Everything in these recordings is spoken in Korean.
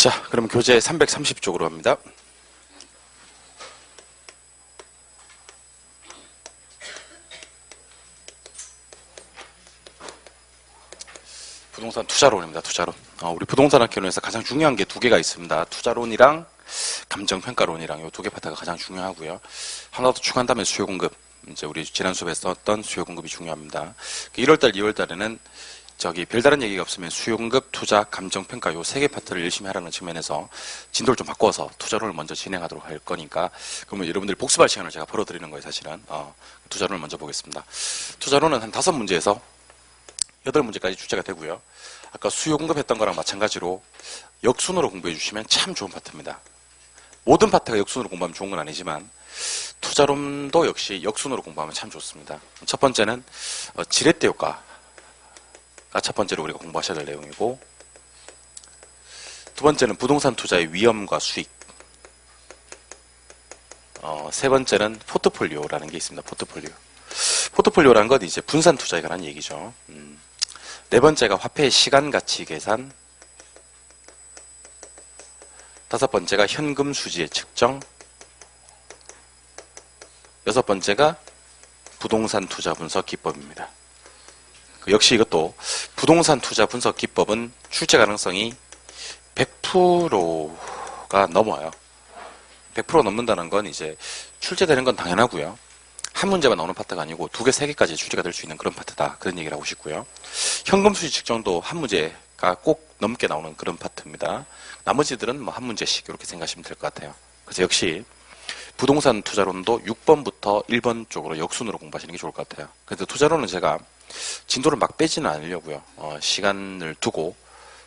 자, 그럼 교재 330쪽으로 갑니다. 부동산 투자론입니다. 투자론. 우리 부동산 학교에서 가장 중요한 게 두 개가 있습니다. 투자론이랑 감정평가론이랑 이 두 개 파트가 가장 중요하고요. 하나 더 추가한다면 수요공급. 이제 우리 지난 수업에 썼던 수요공급이 중요합니다. 1월달, 2월달에는 별다른 얘기가 없으면 수요공급, 투자, 감정평가 요 세 개 파트를 열심히 하라는 측면에서 진도를 좀 바꿔서 투자론을 먼저 진행하도록 할 거니까 그러면 여러분들이 복습할 시간을 제가 벌어드리는 거예요. 사실은 투자론을 먼저 보겠습니다. 투자론은 한 5문제에서 8문제까지 출제가 되고요. 아까 수요공급 했던 거랑 마찬가지로 역순으로 공부해 주시면 참 좋은 파트입니다. 모든 파트가 역순으로 공부하면 좋은 건 아니지만 투자론도 역시 역순으로 공부하면 참 좋습니다. 첫 번째는 지렛대 효과가 첫 번째로 우리가 공부하셔야 될 내용이고, 두 번째는 부동산 투자의 위험과 수익, 세 번째는 포트폴리오라는 게 있습니다. 포트폴리오라는 건 이제 분산 투자에 관한 얘기죠. 네 번째가 화폐의 시간 가치 계산, 다섯 번째가 현금 수지의 측정, 여섯 번째가 부동산 투자 분석 기법입니다. 역시 이것도 부동산 투자 분석 기법은 출제 가능성이 100%가 넘어요. 100% 넘는다는 건 이제 출제되는 건 당연하고요. 한 문제만 나오는 파트가 아니고 2개, 3개까지 출제가 될 수 있는 그런 파트다. 그런 얘기를 하고 싶고요. 현금 수지 측정도 한 문제가 꼭 넘게 나오는 그런 파트입니다. 나머지들은 뭐 한 문제씩 이렇게 생각하시면 될 것 같아요. 그래서 역시 부동산 투자론도 6번부터 1번 쪽으로 역순으로 공부하시는 게 좋을 것 같아요. 그래서 투자론은 제가 진도를 막 빼지는 않으려고요. 시간을 두고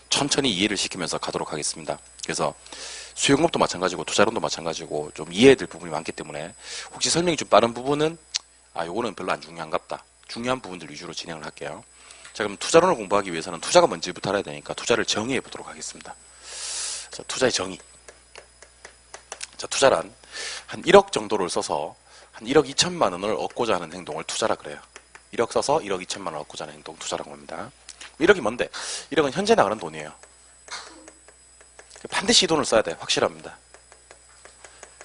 천천히 이해를 시키면서 가도록 하겠습니다. 그래서 수요공급도 마찬가지고 투자론도 마찬가지고 좀 이해해야 될 부분이 많기 때문에 혹시 설명이 좀 빠른 부분은 요거는 별로 안 중요한갑다. 중요한 부분들 위주로 진행을 할게요. 자, 그럼 투자론을 공부하기 위해서는 투자가 뭔지부터 알아야 되니까 투자를 정의해 보도록 하겠습니다. 자, 투자의 정의. 자, 투자란 한 1억 정도를 써서 한 1억 2천만 원을 얻고자 하는 행동을 투자라 그래요. 1억 써서 1억 2천만 원 얻고자 하는 행동 투자라고 합니다. 1억이 뭔데? 1억은 현재 나가는 돈이에요. 반드시 이 돈을 써야 돼. 확실합니다.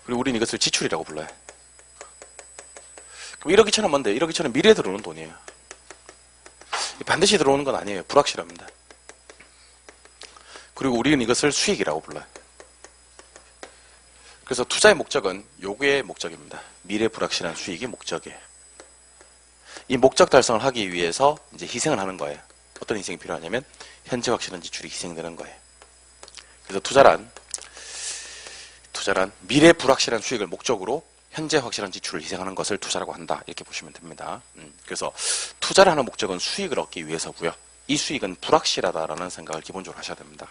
그리고 우리는 이것을 지출이라고 불러요. 그럼 1억 2천은 뭔데? 1억 2천은 미래에 들어오는 돈이에요. 반드시 들어오는 건 아니에요. 불확실합니다. 그리고 우리는 이것을 수익이라고 불러요. 그래서 투자의 목적은 요게 목적입니다. 미래 불확실한 수익이 목적이에요. 이 목적 달성을 하기 위해서 이제 희생을 하는 거예요. 어떤 희생이 필요하냐면 현재 확실한 지출이 희생되는 거예요. 그래서 투자란 미래 불확실한 수익을 목적으로 현재 확실한 지출을 희생하는 것을 투자라고 한다. 이렇게 보시면 됩니다. 그래서 투자를 하는 목적은 수익을 얻기 위해서고요. 이 수익은 불확실하다라는 생각을 기본적으로 하셔야 됩니다.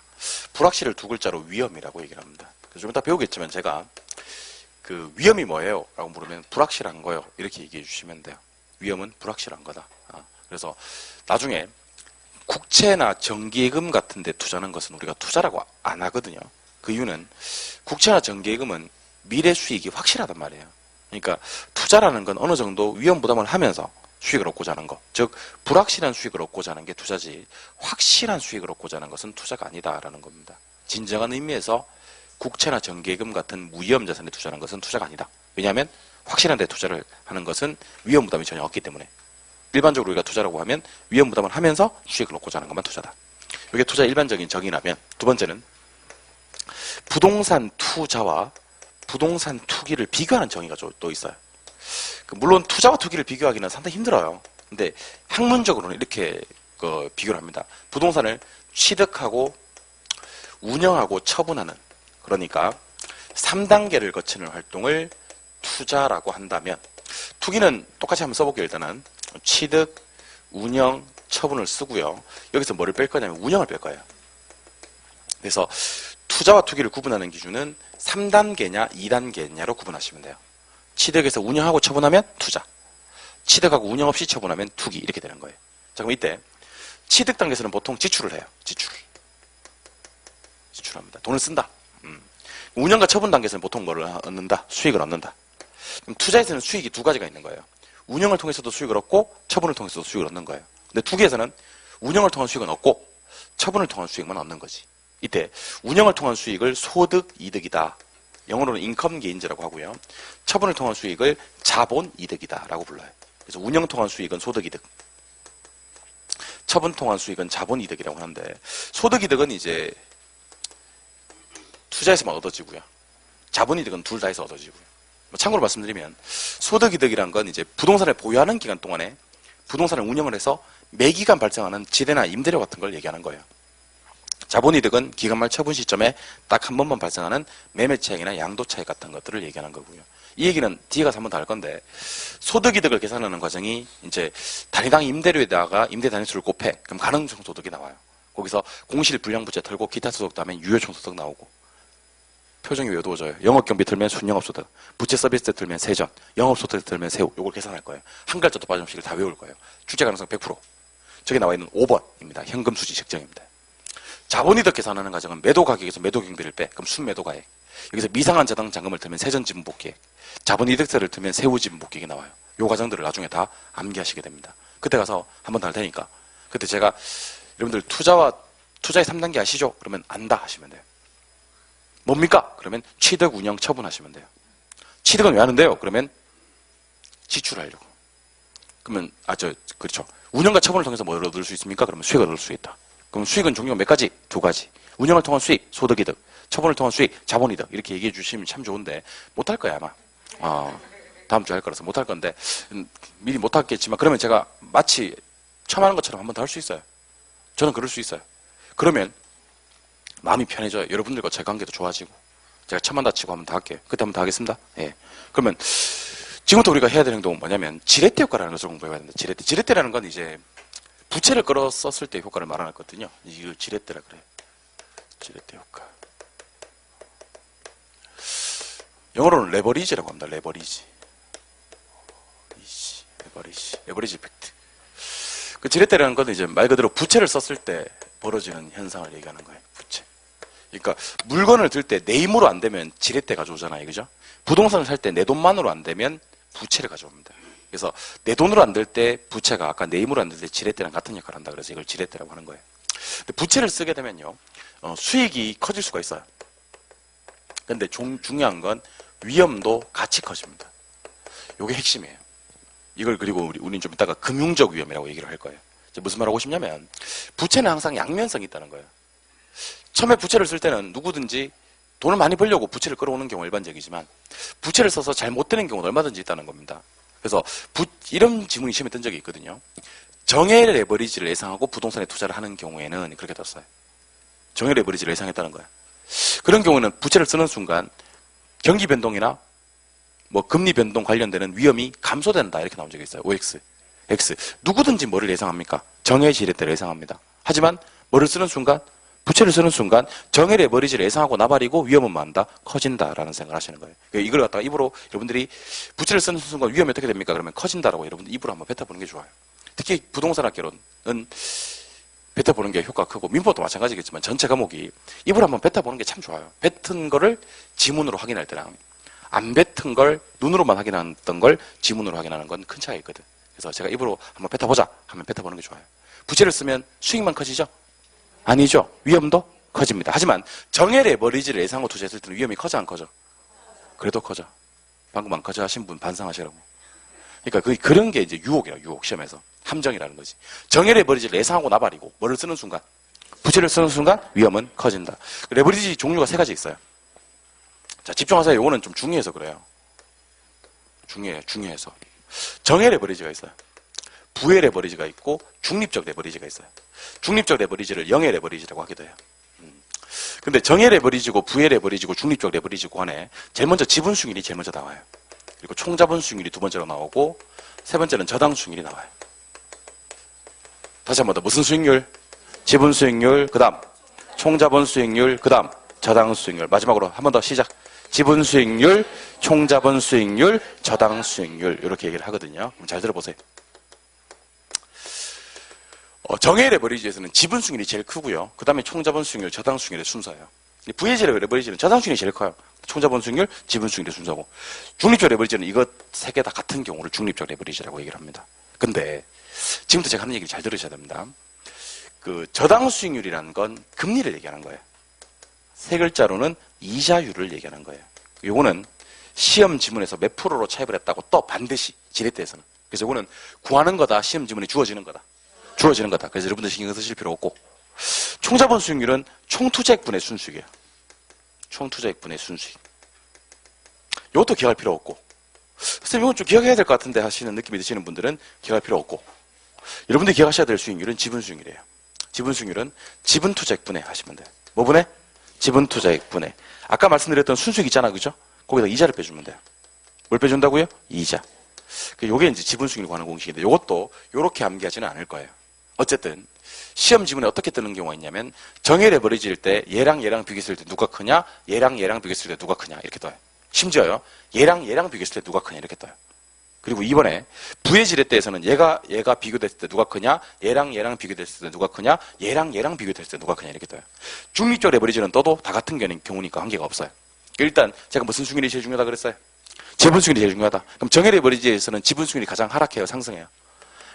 불확실을 두 글자로 위험이라고 얘기를 합니다. 그래서 좀 이따 배우겠지만 제가 그 위험이 뭐예요? 라고 물으면 불확실한 거요. 이렇게 얘기해 주시면 돼요. 위험은 불확실한 거다. 그래서 나중에 국채나 정기예금 같은 데 투자하는 것은 우리가 투자라고 안 하거든요. 그 이유는 국채나 정기예금은 미래 수익이 확실하단 말이에요. 그러니까 투자라는 건 어느 정도 위험 부담을 하면서 수익을 얻고자 하는 것. 즉 불확실한 수익을 얻고자 하는 게 투자지 확실한 수익을 얻고자 하는 것은 투자가 아니다라는 겁니다. 진정한 의미에서 국채나 정기예금 같은 무위험 자산에 투자하는 것은 투자가 아니다. 왜냐하면 확실한 데 투자를 하는 것은 위험 부담이 전혀 없기 때문에. 일반적으로 우리가 투자라고 하면 위험 부담을 하면서 수익을 얻고자 하는 것만 투자다. 이게 투자의 일반적인 정의라면, 두 번째는 부동산 투자와 부동산 투기를 비교하는 정의가 또 있어요. 물론 투자와 투기를 비교하기는 상당히 힘들어요. 근데 학문적으로는 이렇게 비교를 합니다. 부동산을 취득하고 운영하고 처분하는, 그러니까 3단계를 거치는 활동을 투자라고 한다면, 투기는 똑같이 한번 써볼게요. 일단은 취득, 운영, 처분을 쓰고요. 여기서 뭐를 뺄 거냐면 운영을 뺄 거예요. 그래서 투자와 투기를 구분하는 기준은 3단계냐 2단계냐로 구분하시면 돼요. 취득해서 운영하고 처분하면 투자, 취득하고 운영 없이 처분하면 투기, 이렇게 되는 거예요. 자, 그럼 이때 취득 단계에서는 보통 지출을 해요. 지출합니다. 돈을 쓴다. 운영과 처분 단계에서는 보통 뭐를 얻는다? 수익을 얻는다. 그럼 투자에서는 수익이 두 가지가 있는 거예요. 운영을 통해서도 수익을 얻고 처분을 통해서도 수익을 얻는 거예요. 근데 투기에서는 운영을 통한 수익은 얻고 처분을 통한 수익만 얻는 거지. 이때 운영을 통한 수익을 소득 이득이다. 영어로는 인컴 게인즈라고 하고요. 처분을 통한 수익을 자본 이득이다라고 불러요. 그래서 운영 통한 수익은 소득 이득, 처분 통한 수익은 자본 이득이라고 하는데, 소득 이득은 이제 투자에서만 얻어지고요. 자본 이득은 둘 다 해서 얻어지고요. 참고로 말씀드리면 소득 이득이란 건 이제 부동산을 보유하는 기간 동안에 부동산을 운영을 해서 매기간 발생하는 지대나 임대료 같은 걸 얘기하는 거예요. 자본이득은 기간 말 처분 시점에 딱 한 번만 발생하는 매매 차익이나 양도 차익 같은 것들을 얘기하는 거고요. 이 얘기는 뒤에 가서 한 번 더 할 건데, 소득이득을 계산하는 과정이 이제 단위당 임대료에다가 임대 단위수를 곱해. 그럼 가능총소득이 나와요. 거기서 공실 불량부채 털고 기타 소득 다음에 유효총소득 나오고. 표정이 왜 어두워져요? 영업경비 들면 순영업소득, 부채 서비스 때 들면 세전, 영업소득 들면 세후. 요걸 계산할 거예요. 한 글자도 빠짐없이 다 외울 거예요. 출제 가능성 100%. 저기 나와 있는 5번입니다. 현금 수지 책정입니다. 자본이득 계산하는 과정은 매도 가격에서 매도 경비를 빼. 그럼 순매도가액. 여기서 미상한 자당 잔금을 들면 세전 지분 복귀액. 자본이득세를 들면 세후 지분 복귀액이 나와요. 요 과정들을 나중에 다 암기하시게 됩니다. 그때 가서 한 번 더 할 테니까. 그때 제가 여러분들 투자의 3단계 아시죠? 그러면 안다 하시면 돼요. 뭡니까? 그러면 취득, 운영, 처분하시면 돼요. 취득은 왜 하는데요? 그러면 지출하려고. 그러면 그렇죠. 운영과 처분을 통해서 뭘 얻을 수 있습니까? 그러면 수익을 얻을 수 있다. 그럼 수익은 종류가 몇 가지? 두 가지. 운영을 통한 수익, 소득이득. 처분을 통한 수익, 자본이득. 이렇게 얘기해 주시면 참 좋은데 못할 거야 아마. 다음 주에 할 거라서 못할 건데 미리 못하겠지만, 그러면 제가 마치 처음 하는 것처럼 한 번 더 할 수 있어요. 저는 그럴 수 있어요. 그러면 마음이 편해져요. 여러분들과 제 관계도 좋아지고, 제가 천만 다치고 한번 더 할게요. 그때 한번 더 하겠습니다. 예. 그러면 지금부터 우리가 해야 되는 행동은 뭐냐면 지렛대 효과라는 것을 공부해야 된다. 지렛대라는 건 이제 부채를 끌어 썼을 때 효과를 말하거든요. 이걸 지렛대라 그래요. 지렛대 효과. 영어로는 레버리지라고 합니다. 레버리지 이펙트. 그 지렛대라는 건 이제 말 그대로 부채를 썼을 때 벌어지는 현상을 얘기하는 거예요. 부채. 그러니까 물건을 들 때 내 힘으로 안 되면 지렛대 가져오잖아요. 그죠? 부동산을 살 때 내 돈만으로 안 되면 부채를 가져옵니다. 그래서 내 돈으로 안 될 때 부채가 아까 내 힘으로 안 될 때 지렛대랑 같은 역할을 한다. 그래서 이걸 지렛대라고 하는 거예요. 근데 부채를 쓰게 되면요, 수익이 커질 수가 있어요. 근데 중요한 건 위험도 같이 커집니다. 이게 핵심이에요. 이걸 그리고 우리는 좀 이따가 금융적 위험이라고 얘기를 할 거예요. 무슨 말 하고 싶냐면 부채는 항상 양면성이 있다는 거예요. 처음에 부채를 쓸 때는 누구든지 돈을 많이 벌려고 부채를 끌어오는 경우가 일반적이지만, 부채를 써서 잘 못 되는 경우는 얼마든지 있다는 겁니다. 그래서 이런 지문이 시험에 뜬 적이 있거든요. 정의 레버리지를 예상하고 부동산에 투자를 하는 경우에는 그렇게 떴어요. 정의 레버리지를 예상했다는 거예요. 그런 경우는 부채를 쓰는 순간 경기 변동이나 금리 변동 관련되는 위험이 감소된다. 이렇게 나온 적이 있어요. OX, X. 누구든지 뭐를 예상합니까? 정의 지렛대를 예상합니다. 하지만 뭐를 쓰는 순간, 부채를 쓰는 순간 정의 레버리지를 예상하고 나발이고 위험은 많다, 커진다라는 생각을 하시는 거예요. 이걸 갖다가 입으로 여러분들이 부채를 쓰는 순간 위험이 어떻게 됩니까? 그러면 커진다라고 여러분들 입으로 한번 뱉어보는 게 좋아요. 특히 부동산 학개론은 뱉어보는 게 효과가 크고, 민법도 마찬가지겠지만 전체 과목이 입으로 한번 뱉어보는 게 참 좋아요. 뱉은 거를 지문으로 확인할 때랑 안 뱉은 걸 눈으로만 확인했던 걸 지문으로 확인하는 건 큰 차이가 있거든. 그래서 제가 입으로 한번 뱉어보자 하면 뱉어보는 게 좋아요. 부채를 쓰면 수익만 커지죠? 아니죠. 위험도 커집니다. 하지만 정의 레버리지를 예상하고 투자했을 때는 위험이 커져 안 커져? 그래도 커져. 방금 안 커져 하신 분 반성하시라고. 그러니까 그런 게 이제 유혹이라, 유혹. 시험에서 함정이라는 거지. 정의 레버리지를 예상하고 나발이고 뭐를 쓰는 순간, 부채를 쓰는 순간 위험은 커진다. 레버리지 종류가 3가지 있어요. 자, 집중하세요. 요거는 좀 중요해서 그래요. 중요해서. 정의 레버리지가 있어요. 부의 레버리지가 있고 중립적 레버리지가 있어요. 중립적 레버리지를 영의 레버리지라고 하기도 해요. 근데 정의 레버리지고 부의 레버리지고 중립적 레버리지고 안에 제일 먼저 지분 수익률이 제일 먼저 나와요. 그리고 총자본 수익률이 두 번째로 나오고, 세 번째는 저당 수익률이 나와요. 다시 한 번 더. 무슨 수익률? 지분 수익률, 그 다음 총자본 수익률, 그 다음 저당 수익률. 마지막으로 한 번 더 시작. 지분 수익률, 총자본 수익률, 저당 수익률. 이렇게 얘기를 하거든요. 그럼 잘 들어보세요. 정의 레버리지에서는 지분 수익률이 제일 크고요. 그 다음에 총자본 수익률, 저당 수익률의 순서예요. 부의 레버리지는 저당 수익률이 제일 커요. 총자본 수익률, 지분 수익률의 순서고, 중립적 레버리지는 이것 3개 다 같은 경우를 중립적 레버리지라고 얘기를 합니다. 근데 지금부터 제가 하는 얘기를 잘 들으셔야 됩니다. 저당 수익률이라는 건 금리를 얘기하는 거예요. 세 글자로는 이자율을 얘기하는 거예요. 요거는 시험 지문에서 몇 프로로 차입을 했다고 또 반드시 지렛대에서는. 그래서 이거는 구하는 거다. 시험 지문에 주어지는 거다. 주어지는 거다. 그래서 여러분들 신경 쓰실 필요 없고. 총자본 수익률은 총투자액분의 순수익이에요. 총투자액분의 순수익. 이것도 기억할 필요 없고. 선생님 이건 좀 기억해야 될 것 같은데 하시는 느낌이 드시는 분들은 기억할 필요 없고. 여러분들이 기억하셔야 될 수익률은 지분수익률이에요. 지분수익률은 지분투자액분의 하시면 돼요. 뭐 분해? 지분투자액분의. 아까 말씀드렸던 순수익 있잖아, 그죠? 거기다 이자를 빼주면 돼요. 뭘 빼준다고요? 이자. 요게 이제 지분수익률 관한 공식인데 요것도 요렇게 암기하지는 않을 거예요. 어쨌든 시험 지문에 어떻게 뜨는 경우가 있냐면 정의 레버리지일 때 얘랑 비교했을 때 누가 크냐, 얘랑 비교했을 때 누가 크냐 이렇게 떠요. 심지어요. 얘랑 비교했을 때 누가 크냐 이렇게 떠요. 그리고 이번에 부의 지렛대에서는 얘가 비교됐을 때 누가 크냐, 얘랑 비교됐을 때 누가 크냐, 얘랑 비교됐을 때 누가 크냐 이렇게 떠요. 중립적 레버리지는 떠도 다 같은 경우니까 관계가 없어요. 일단 제가 무슨 수익률이 제일 중요하다 그랬어요? 지분수익률이 제일 중요하다. 그럼 정의 레버리지에서는 지분수익률이 가장 하락해요, 상승해요?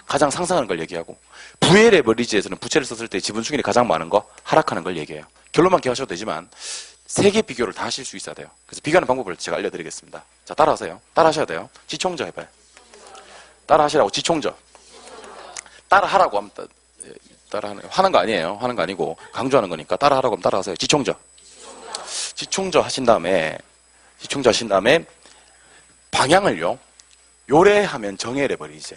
가장 상승하는 걸 얘기하고, 부의 레버리지에서는 부채를 썼을 때 지분수익률이 가장 많은 거, 하락하는 걸 얘기해요. 결론만 기억하셔도 되지만 세 개 비교를 다 하실 수 있어야 돼요. 그래서 비교하는 방법을 제가 알려드리겠습니다. 자, 따라하세요. 따라하셔야 돼요. 지총저 해봐요. 따라하시라고. 지총저. 따라하라고 하면 하는 거 아니에요. 하는 거 아니고 강조하는 거니까 따라하라고 하면 따라하세요. 지총저. 지총저 하신 다음에 방향을요. 요래하면 정의 레버리지.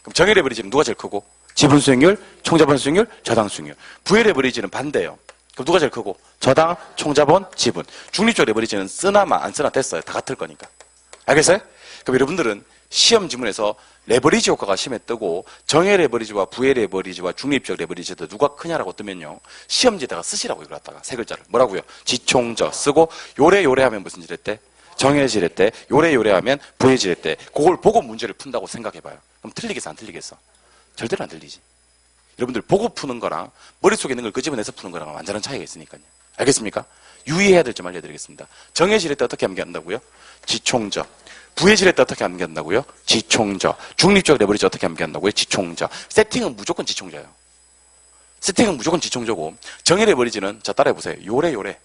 그럼 정의 레버리지는 누가 제일 크고? 지분 수익률, 총자본 수익률, 저당 수익률. 부의 레버리지는 반대예요. 그럼 누가 제일 크고? 저당, 총자본, 지분. 중립적 레버리지는 쓰나마 안 쓰나 됐어요. 다 같을 거니까. 알겠어요? 그럼 여러분들은 시험 지문에서 레버리지 효과가 심해 뜨고 정의 레버리지와 부의 레버리지와 중립적 레버리지도 누가 크냐라고 뜨면요. 시험지에다가 쓰시라고 이걸 갖다가 세 글자를. 뭐라고요? 지총저 쓰고 요래 하면 무슨 지렛대? 정의 지렛대. 요래 하면 부의 지렛대. 그걸 보고 문제를 푼다고 생각해봐요. 그럼 틀리겠어 안 틀리겠어? 절대로 안 틀리지. 여러분들 보고 푸는 거랑 머릿속에 있는 걸 끄집어내서 푸는 거랑 완전한 차이가 있으니까요. 알겠습니까? 유의해야 될 점 알려드리겠습니다. 정의 지렛대 어떻게 암기한다고요? 지총저. 부의 지렛대 어떻게 암기한다고요? 지총저. 중립적 레버리지 어떻게 암기한다고요? 지총저. 세팅은 무조건 지총저예요. 세팅은 무조건 지총저고 정의 레버리지는 자 따라해보세요. 요래.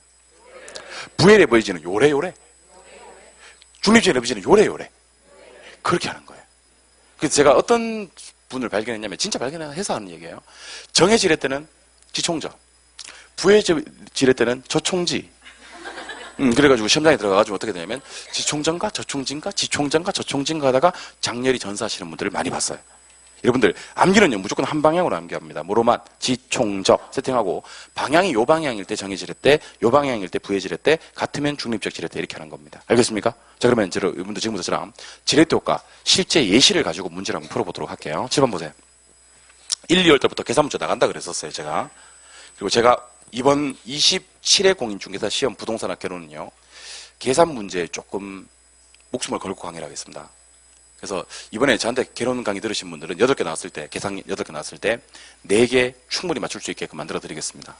부의 레버리지는 요래. 중립적 레버리지는 요래. 그렇게 하는 거예요. 그래서 제가 어떤 분을 발견했냐면 진짜 발견해서 하는 얘기예요. 정의 지렛대는 지총저. 부의 지렛대는 저총지. 그래가지고 시험장에 들어가가지고 어떻게 되냐면 지총전가 저총진가 하다가 장렬히 전사하시는 분들을 많이 봤어요. 여러분들 암기는요 무조건 한 방향으로 암기합니다. 뭐로만? 지총저 세팅하고 방향이 요 방향일 때 정의 지렛대, 요 방향일 때 부의 지렛대, 같으면 중립적 지렛대 이렇게 하는 겁니다. 알겠습니까? 자 그러면 여러분들 지금부터 저랑 지렛대 효과 실제 예시를 가지고 문제를 한번 풀어보도록 할게요. 7번 보세요. 1, 2월 때부터 계산 문제 나간다 그랬었어요 제가. 그리고 제가 이번 27회 공인중개사 시험 부동산학개론은요 계산 문제에 조금 목숨을 걸고 강의를 하겠습니다. 그래서 이번에 저한테 개론 강의 들으신 분들은 8개 나왔을 때, 계산 8개 나왔을 때 4개 충분히 맞출 수 있게끔 만들어 드리겠습니다.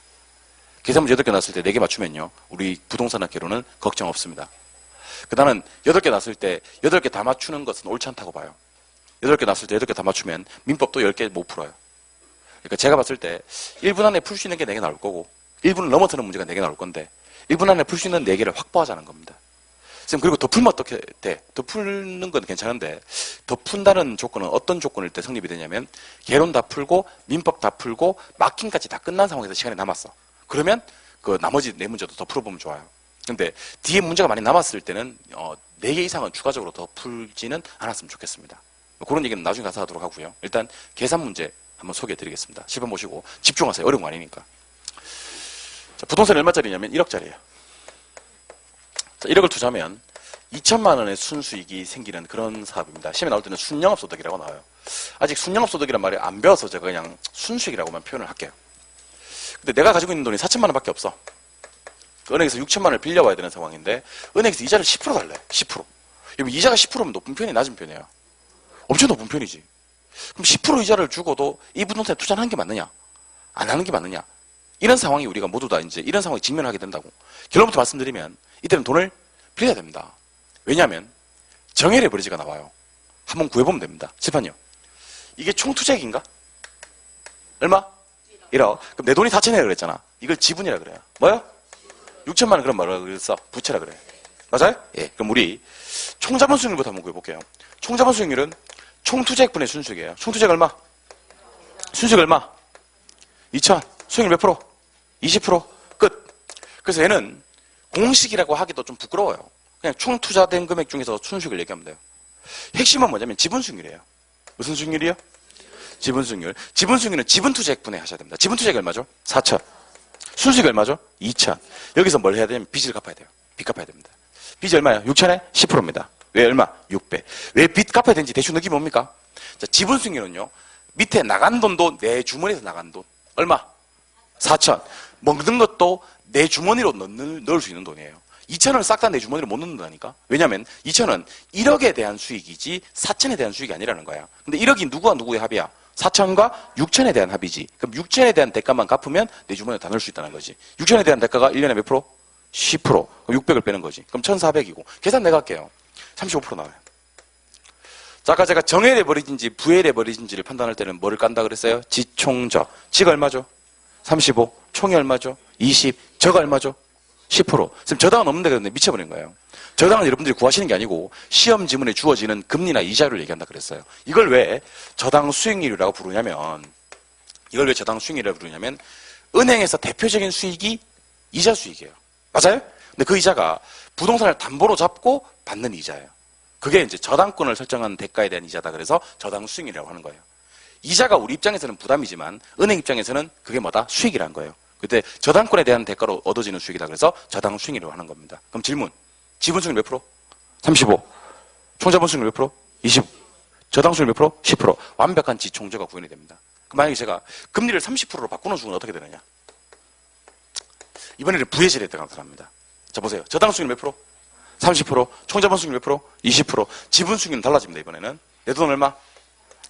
계산 문제 8개 나왔을 때 4개 맞추면요 우리 부동산학개론은 걱정 없습니다. 나는 8개 나왔을 때 8개 다 맞추는 것은 옳지 않다고 봐요. 8개 나왔을 때 8개 다 맞추면 민법도 10개 못 풀어요. 그러니까 제가 봤을 때 1분 안에 풀 수 있는 게 4개 나올 거고 1분을 넘어서는 문제가 4개 나올 건데 1분 안에 풀 수 있는 4개를 확보하자는 겁니다. 선생님 그리고 더 풀면 어떻게 돼? 더 푸는 건 괜찮은데 더 푼다는 조건은 어떤 조건일 때 성립이 되냐면 개론 다 풀고 민법 다 풀고 마킹까지 다 끝난 상황에서 시간이 남았어. 그러면 그 나머지 4문제도 더 풀어보면 좋아요. 근데 뒤에 문제가 많이 남았을 때는 4개 이상은 추가적으로 더 풀지는 않았으면 좋겠습니다. 그런 얘기는 나중에 가서 하도록 하고요. 일단 계산 문제 한번 소개해 드리겠습니다. 10번 보시고 집중하세요. 어려운 거 아니니까. 자, 부동산이 얼마짜리냐면 1억짜리예요. 자, 1억을 투자하면 2천만 원의 순수익이 생기는 그런 사업입니다. 시험에 나올 때는 순영업소득이라고 나와요. 아직 순영업소득이란 말을 안 배워서 제가 그냥 순수익이라고만 표현을 할게요. 근데 내가 가지고 있는 돈이 4천만 원밖에 없어. 은행에서 6천만 원을 빌려와야 되는 상황인데 은행에서 이자를 10% 달래. 10%. 여러분 이자가 10%면 높은 편이 낮은 편이에요? 엄청 높은 편이지. 그럼 10% 이자를 주고도 이 부동산에 투자를 하는 게 맞느냐? 안 하는 게 맞느냐? 이런 상황이 우리가 모두 다 이제 이런 상황에 직면하게 된다고. 결론부터 말씀드리면 이때는 돈을 빌려야 됩니다. 왜냐하면 정의 레버리지가 나와요. 한번 구해보면 됩니다. 칠판요. 이게 총투자액인가? 얼마? 1억. 그럼 내 돈이 4천이라 그랬잖아. 이걸 지분이라 그래요. 뭐요? 6천만 원 그럼 뭐라 그랬어? 부채라 그래. 맞아요? 예. 그럼 우리 총자본 수익률부터 한번 구해볼게요. 총자본 수익률은 총투자액분의 순수익이에요. 총투자액 얼마? 순수익 얼마? 2천. 수익률 몇 프로? 20%. 끝. 그래서 얘는 공식이라고 하기도 좀 부끄러워요. 그냥 총 투자된 금액 중에서 순수익을 얘기하면 돼요. 핵심은 뭐냐면 지분 수익률이에요. 무슨 수익률이요? 지분 수익률. 지분 수익률은 지분 투자액분에 하셔야 됩니다. 지분 투자액 얼마죠? 4천. 순수익 얼마죠? 2천. 여기서 뭘 해야 되냐면 빚을 갚아야 돼요. 빚 갚아야 됩니다. 빚이 얼마예요? 6천에 10%입니다. 왜 얼마? 6배. 왜 빚 갚아야 되는지 대충 느낌이 뭡니까? 자, 지분 수익률은요. 밑에 나간 돈도 내 주머니에서 나간 돈. 얼마? 4천. 먹는 것도 내 주머니로 넣을 수 있는 돈이에요. 2천을 싹 다 내 주머니로 못 넣는다니까? 왜냐면 2천은 1억에 대한 수익이지 4천에 대한 수익이 아니라는 거야. 근데 1억이 누구와 누구의 합이야? 4천과 6천에 대한 합이지. 그럼 6천에 대한 대가만 갚으면 내 주머니에 다 넣을 수 있다는 거지. 6천에 대한 대가가 1년에 몇 프로? 10%. 그럼 600을 빼는 거지. 그럼 1,400이고. 계산 내가 할게요. 35% 나와요. 자, 아까 제가 정해내버리진지 부해내버리진지를 판단할 때는 뭐를 깐다 그랬어요? 지총적. 지가 얼마죠? 35. 총이 얼마죠? 20. 저가 얼마죠? 10%. 지금 저당은 없는데 그런데 미쳐버린 거예요. 저당은 여러분들이 구하시는 게 아니고 시험 지문에 주어지는 금리나 이자를 얘기한다 그랬어요. 이걸 왜 저당 수익률이라고 부르냐면 은행에서 대표적인 수익이 이자 수익이에요. 맞아요? 근데 그 이자가 부동산을 담보로 잡고 받는 이자예요. 그게 이제 저당권을 설정한 대가에 대한 이자다 그래서 저당 수익률이라고 하는 거예요. 이자가 우리 입장에서는 부담이지만 은행 입장에서는 그게 뭐다? 수익이라는 거예요. 그때 저당권에 대한 대가로 얻어지는 수익이다 그래서 저당 수익률이라고 하는 겁니다. 그럼 질문. 지분 수익률 몇 프로? 35. 총자본 수익률 몇 프로? 20. 저당 수익률 몇 프로? 10%. 완벽한 지총저가 구현이 됩니다. 그럼 만약에 제가 금리를 30%로 바꾸는 순간 어떻게 되느냐? 이번에는 부해질에 나타납니다. 자, 보세요. 저당 수익률 몇 프로? 30%. 총자본 수익률 몇 프로? 20%. 지분 수익률은 달라집니다, 이번에는. 내 돈 얼마?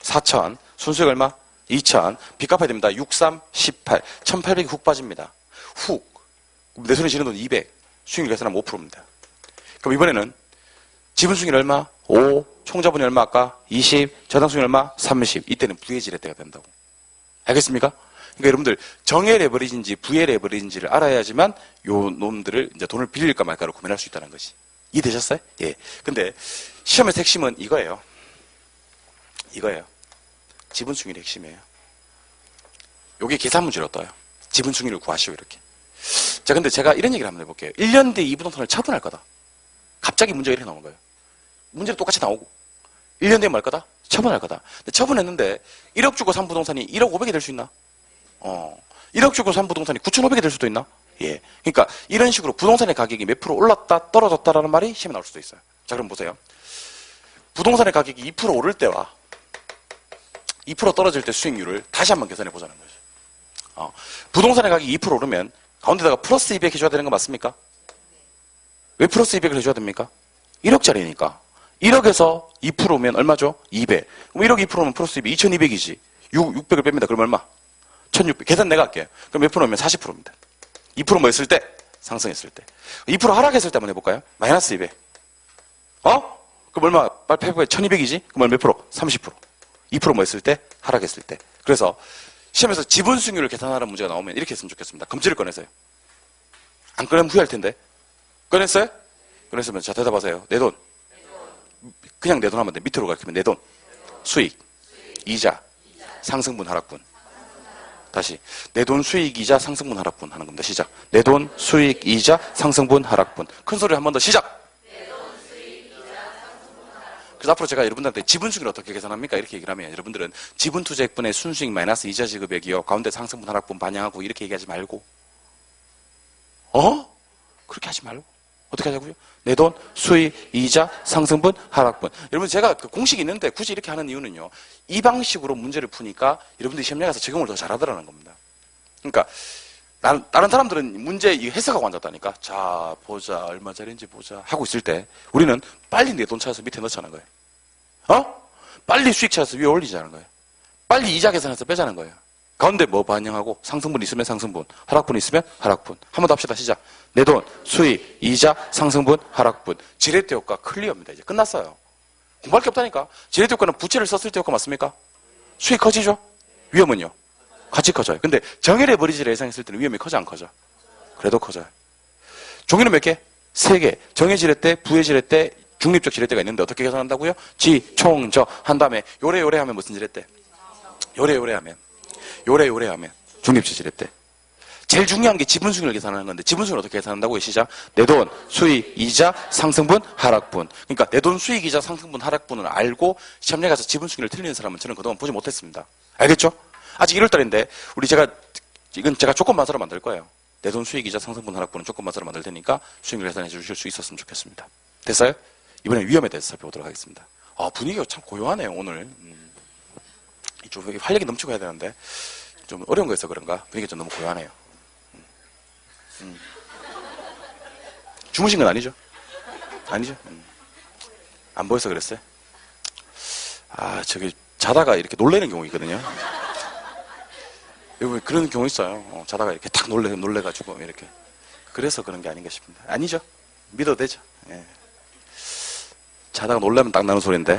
4천. 순수익 얼마? 2천. 빚 갚아야 됩니다. 6, 3, 18. 1,800이 훅 빠집니다. 훅. 내 손에 지는 돈 200. 수익률 계산하면 5%입니다. 그럼 이번에는 지분 수익률 얼마? 5. 총자본이 얼마 아까? 20. 저당 수익률 얼마? 30. 이때는 부해질의 때가 된다고. 알겠습니까? 그러니까 여러분들 정해 레버리지인지 부해 레버리지인지를 알아야지만 요 놈들을 이제 돈을 빌릴까 말까를 고민할 수 있다는 것이. 이해되셨어요? 예. 근데 시험의 핵심은 이거예요. 지분 수익률이 핵심이에요. 요게 계산 문제로 떠요. 지분 수익률을 구하시오 이렇게. 자, 근데 제가 이런 얘기를 한번 해볼게요. 1년 뒤에 이 부동산을 처분할 거다. 갑자기 문제가 이렇게 나오는 거예요. 문제도 똑같이 나오고 1년 뒤에 뭐 할 거다? 처분할 거다. 근데 처분했는데 1억 주고 산 부동산이 1억 5백이 될 수 있나? 1억 주고 산 부동산이 9,500이 될 수도 있나? 예. 그러니까 이런 식으로 부동산의 가격이 몇 프로 올랐다 떨어졌다라는 말이 시험에 나올 수도 있어요. 자, 그럼 보세요. 부동산의 가격이 2% 오를 때와 2% 떨어질 때 수익률을 다시 한번 계산해 보자는 거죠. 부동산의 가격이 2% 오르면 가운데다가 플러스 200 해줘야 되는 거 맞습니까? 왜 플러스 200을 해줘야 됩니까? 1억짜리니까. 1억에서 2%면 얼마죠? 200. 그럼 1억 2%면 플러스 200, 2200이지. 600을 뺍니다. 그럼 얼마? 1600. 계산 내가 할게요. 그럼 몇 프로면 40%입니다. 2% 뭐 했을 때? 상승했을 때. 2% 하락했을 때 한번 해볼까요? 마이너스 200. 그럼 얼마? 빨리 해볼까요? 1200이지? 그럼 몇 프로? 30%. 2% 뭐 했을 때? 하락했을 때. 그래서 시험에서 지분 수익률을 계산하는 문제가 나오면 이렇게 했으면 좋겠습니다. 검지를 꺼내세요. 안 꺼내면 후회할 텐데. 꺼냈어요? 꺼냈으면 자 대답하세요. 내 돈. 그냥 내 돈 하면 돼. 밑으로 가르치면 내 돈. 수익. 이자. 상승분 하락분. 다시. 내 돈 수익 이자 상승분 하락분 하는 겁니다. 시작. 내 돈 수익 이자 상승분 하락분. 큰 소리로 한 번 더 시작. 그래서 앞으로 제가 여러분들한테 지분 수익을 어떻게 계산합니까? 이렇게 얘기를 하면 여러분들은 지분 투자액분의 순수익 마이너스 이자 지급액이요. 가운데 상승분 하락분 반영하고 이렇게 얘기하지 말고. 그렇게 하지 말고. 어떻게 하자고요? 내 돈, 수익, 이자, 상승분, 하락분. 여러분 제가 그 공식이 있는데 굳이 이렇게 하는 이유는요. 이 방식으로 문제를 푸니까 여러분들이 시험장에 가서 적용을 더 잘하더라는 겁니다. 그러니까 다른 사람들은 문제 해석하고 앉았다니까. 자, 보자. 얼마짜리인지 보자. 하고 있을 때 우리는 빨리 내 돈 찾아서 밑에 넣자는 거예요. 빨리 수익 찾아서 위에 올리자는 거예요. 빨리 이자 계산해서 빼자는 거예요. 가운데 뭐 반영하고 상승분 있으면 상승분, 하락분 있으면 하락분. 한 번 더 합시다. 시작. 내 돈, 수익, 이자, 상승분, 하락분. 지렛대 효과 클리어입니다. 이제 끝났어요. 공부할 게 없다니까. 지렛대 효과는 부채를 썼을 때 효과 맞습니까? 수익 커지죠? 위험은요? 같이 커져요. 근데 정혈의 버리지를 예상했을 때는 위험이 커져 안 커져? 그래도 커져요. 종이는 몇 개? 3개. 정의 지렛대, 부의 지렛대, 중립적 지렛대가 있는데 어떻게 계산한다고요? 지, 총, 저 한 다음에 요래 하면 무슨 지렛대? 요래 하면 중립적 지렛대. 제일 중요한 게 지분수익을 계산하는 건데 지분수익을 어떻게 계산한다고요? 시작. 내 돈, 수익, 이자, 상승분, 하락분. 그러니까 내 돈, 수익, 이자, 상승분, 하락분을 알고 시험장에 가서 지분수익을 틀리는 사람은 저는 그동안 보지 못했습니다. 알겠죠? 아직 1월달인데 이건 제가 조건만서로 만들 거예요. 내 돈, 수익, 이자, 상승분, 하락분은 조건만서로 만들 테니까 수익을 계산해 주실 수 있었으면 좋겠습니다. 됐어요? 이번엔 위험에 대해서 살펴보도록 하겠습니다. 분위기가 참 고요하네요, 오늘. 좀 활력이 넘치고 해야 되는데 좀 어려운 거여서 그런가? 분위기가 좀 너무 고요하네요. 주무신 건 아니죠? 아니죠? 안 보여서 그랬어요? 저기 자다가 이렇게 놀라는 경우 있거든요. 그런 경우 있어요. 자다가 이렇게 탁 놀래가지고 이렇게. 그래서 그런 게 아닌가 싶습니다. 아니죠? 믿어도 되죠? 예. 자다가 놀라면 딱 나는 소리인데,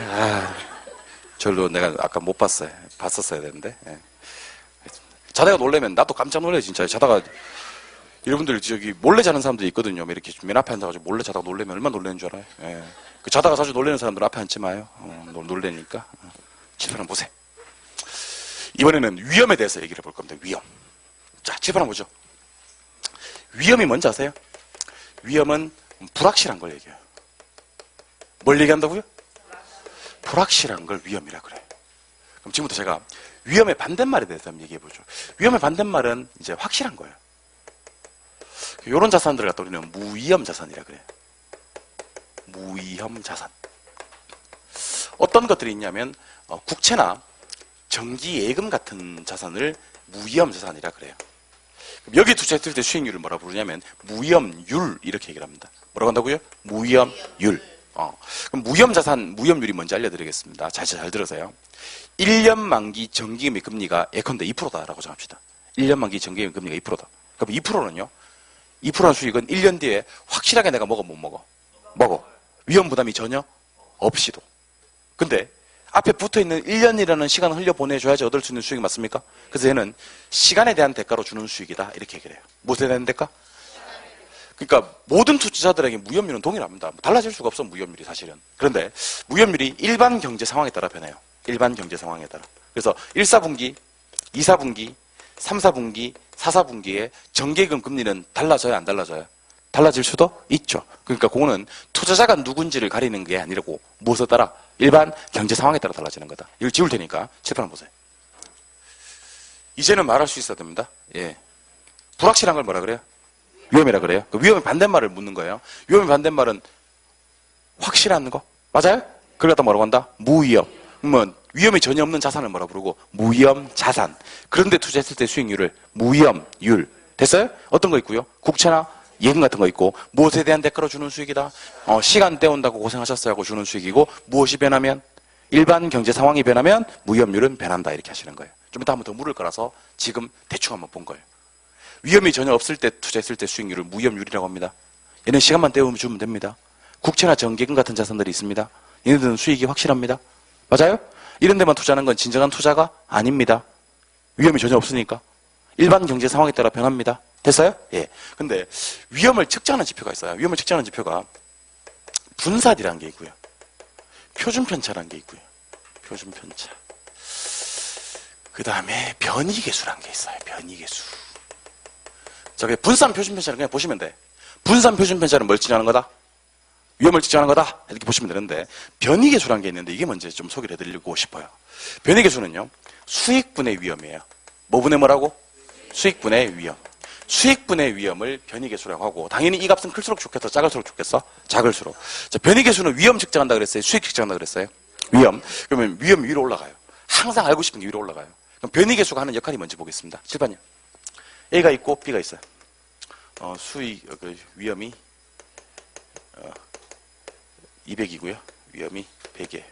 절로 내가 아까 못 봤어요. 봤었어야 되는데. 예. 자다가 놀라면 나도 깜짝 놀라요, 진짜. 자다가, 여러분들 저기 몰래 자는 사람들이 있거든요. 이렇게 맨 앞에 앉아가지고 몰래 자다가 놀라면 얼마나 놀라는 줄 알아요? 예. 그 자다가 자주 놀라는 사람들 앞에 앉지 마요. 놀래니까. 칠판 보세요. 이번에는 위험에 대해서 얘기를 해볼 겁니다. 위험. 자, 칠판 보죠. 위험이 뭔지 아세요? 위험은 불확실한 걸 얘기해요. 뭘 얘기한다고요? 불확실한 걸 위험이라 그래요. 그럼 지금부터 제가 위험의 반대말에 대해서 한번 얘기해 보죠. 위험의 반대말은 이제 확실한 거예요. 이런 자산들을 갖다 우리는 무위험 자산이라 그래요. 무위험 자산. 어떤 것들이 있냐면 국채나 정기 예금 같은 자산을 무위험 자산이라 그래요. 여기 투자했을 때 수익률을 뭐라 부르냐면 무위험율 이렇게 얘기를 합니다. 뭐라고 한다고요? 무위험율. 그럼 무위험 자산, 무위험률이 뭔지 알려드리겠습니다. 잘 들으세요. 1년 만기 정기금리 금리가 예컨대 2%다라고 정합시다. 1년 만기 정기금리 금리가 2%다. 그럼 2%는요? 2%는 수익은 1년 뒤에 확실하게 내가 먹어 못 먹어? 먹어. 위험 부담이 전혀 없이도. 근데 앞에 붙어있는 1년이라는 시간을 흘려보내줘야지 얻을 수 있는 수익이 맞습니까? 그래서 얘는 시간에 대한 대가로 주는 수익이다 이렇게 얘기를 해요. 무엇에 대한 대가? 그러니까 모든 투자자들에게 무위험률은 동일합니다. 달라질 수가 없어 무위험률이 사실은. 그런데 무위험률이 일반 경제 상황에 따라 변해요. 일반 경제 상황에 따라. 그래서 1, 4분기, 2, 4분기, 3, 4분기, 4, 4분기에 정기금 금리는 달라져요? 안 달라져요? 달라질 수도 있죠. 그러니까 그거는 투자자가 누군지를 가리는 게 아니라고 무엇에 따라? 일반 경제 상황에 따라 달라지는 거다. 이걸 지울 테니까 칠판 보세요. 이제는 말할 수 있어야 됩니다. 예. 불확실한 걸 뭐라 그래요? 위험이라 그래요. 그 위험의 반대말을 묻는 거예요. 위험의 반대말은 확실한 거. 맞아요? 그걸 갖다 뭐라고 한다? 무위험. 그러면 위험이 전혀 없는 자산을 뭐라 부르고? 무위험 자산. 그런데 투자했을 때 수익률을 무위험율. 됐어요? 어떤 거 있고요? 국채나 예금 같은 거 있고 무엇에 대한 대가로 주는 수익이다. 시간 때운다고 고생하셨어요 하고 주는 수익이고 무엇이 변하면? 일반 경제 상황이 변하면 무위험률은 변한다 이렇게 하시는 거예요. 좀 이따 한번 더 물을 거라서 지금 대충 한번 본 거예요. 위험이 전혀 없을 때 투자했을 때 수익률을 무위험률이라고 합니다. 얘는 시간만 때워주면 됩니다. 국채나 정기금 같은 자산들이 있습니다. 얘네들은 수익이 확실합니다. 맞아요? 이런 데만 투자하는 건 진정한 투자가 아닙니다. 위험이 전혀 없으니까. 일반 경제 상황에 따라 변합니다. 됐어요? 예. 근데 위험을 측정하는 지표가 있어요. 위험을 측정하는 지표가 분산이라는 게 있고요. 표준편차라는 게 있고요. 표준편차. 그 다음에 변이계수라는 게 있어요. 변이계수. 저게 분산 표준편차를 그냥 보시면 돼. 분산 표준편차는 뭘 측정하는 거다? 위험을 측정하는 거다. 이렇게 보시면 되는데 변이계수라는 게 있는데 이게 먼저 좀 소개를 해드리고 싶어요. 변이계수는요. 수익분의 위험이에요. 뭐분의 뭐라고? 수익분의 위험. 수익분의 위험을 변이계수라고 하고 당연히 이 값은 클수록 좋겠어? 작을수록 좋겠어? 작을수록. 자, 변이계수는 위험 측정한다 그랬어요? 수익 측정한다 그랬어요? 위험. 그러면 위험 위로 올라가요. 항상 알고 싶은 게 위로 올라가요. 그럼 변이계수가 하는 역할이 뭔지 보겠습니다. 칠판이요. A가 있고 B가 있어요. 위험이 200이고요. 위험이 100이에요.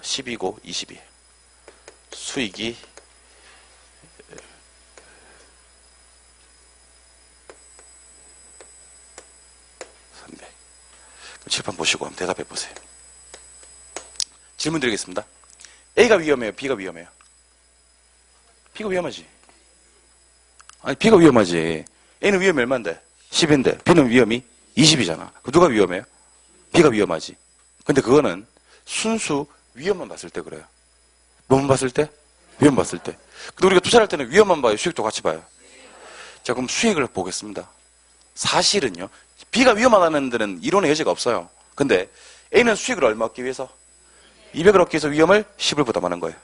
10이고 20이에요. 수익이 300. 칠판 보시고 한번 대답해 보세요. 질문 드리겠습니다. A가 위험해요? B가 위험해요? B가 위험하지. 아니 B가 위험하지. A는 위험이 얼마인데? 10인데 B는 위험이 20이잖아. 그럼 누가 위험해요? B가 위험하지. 근데 그거는 순수 위험만 봤을 때 그래요. 뭐만 봤을 때? 위험 봤을 때. 근데 우리가 투자할 때는 위험만 봐요? 수익도 같이 봐요? 자, 그럼 수익을 보겠습니다. 사실은요, B가 위험하다는 데는 이론의 여지가 없어요. 근데 A는 수익을 얼마 얻기 위해서? 200을 얻기 위해서 위험을 10을 부담하는 거예요.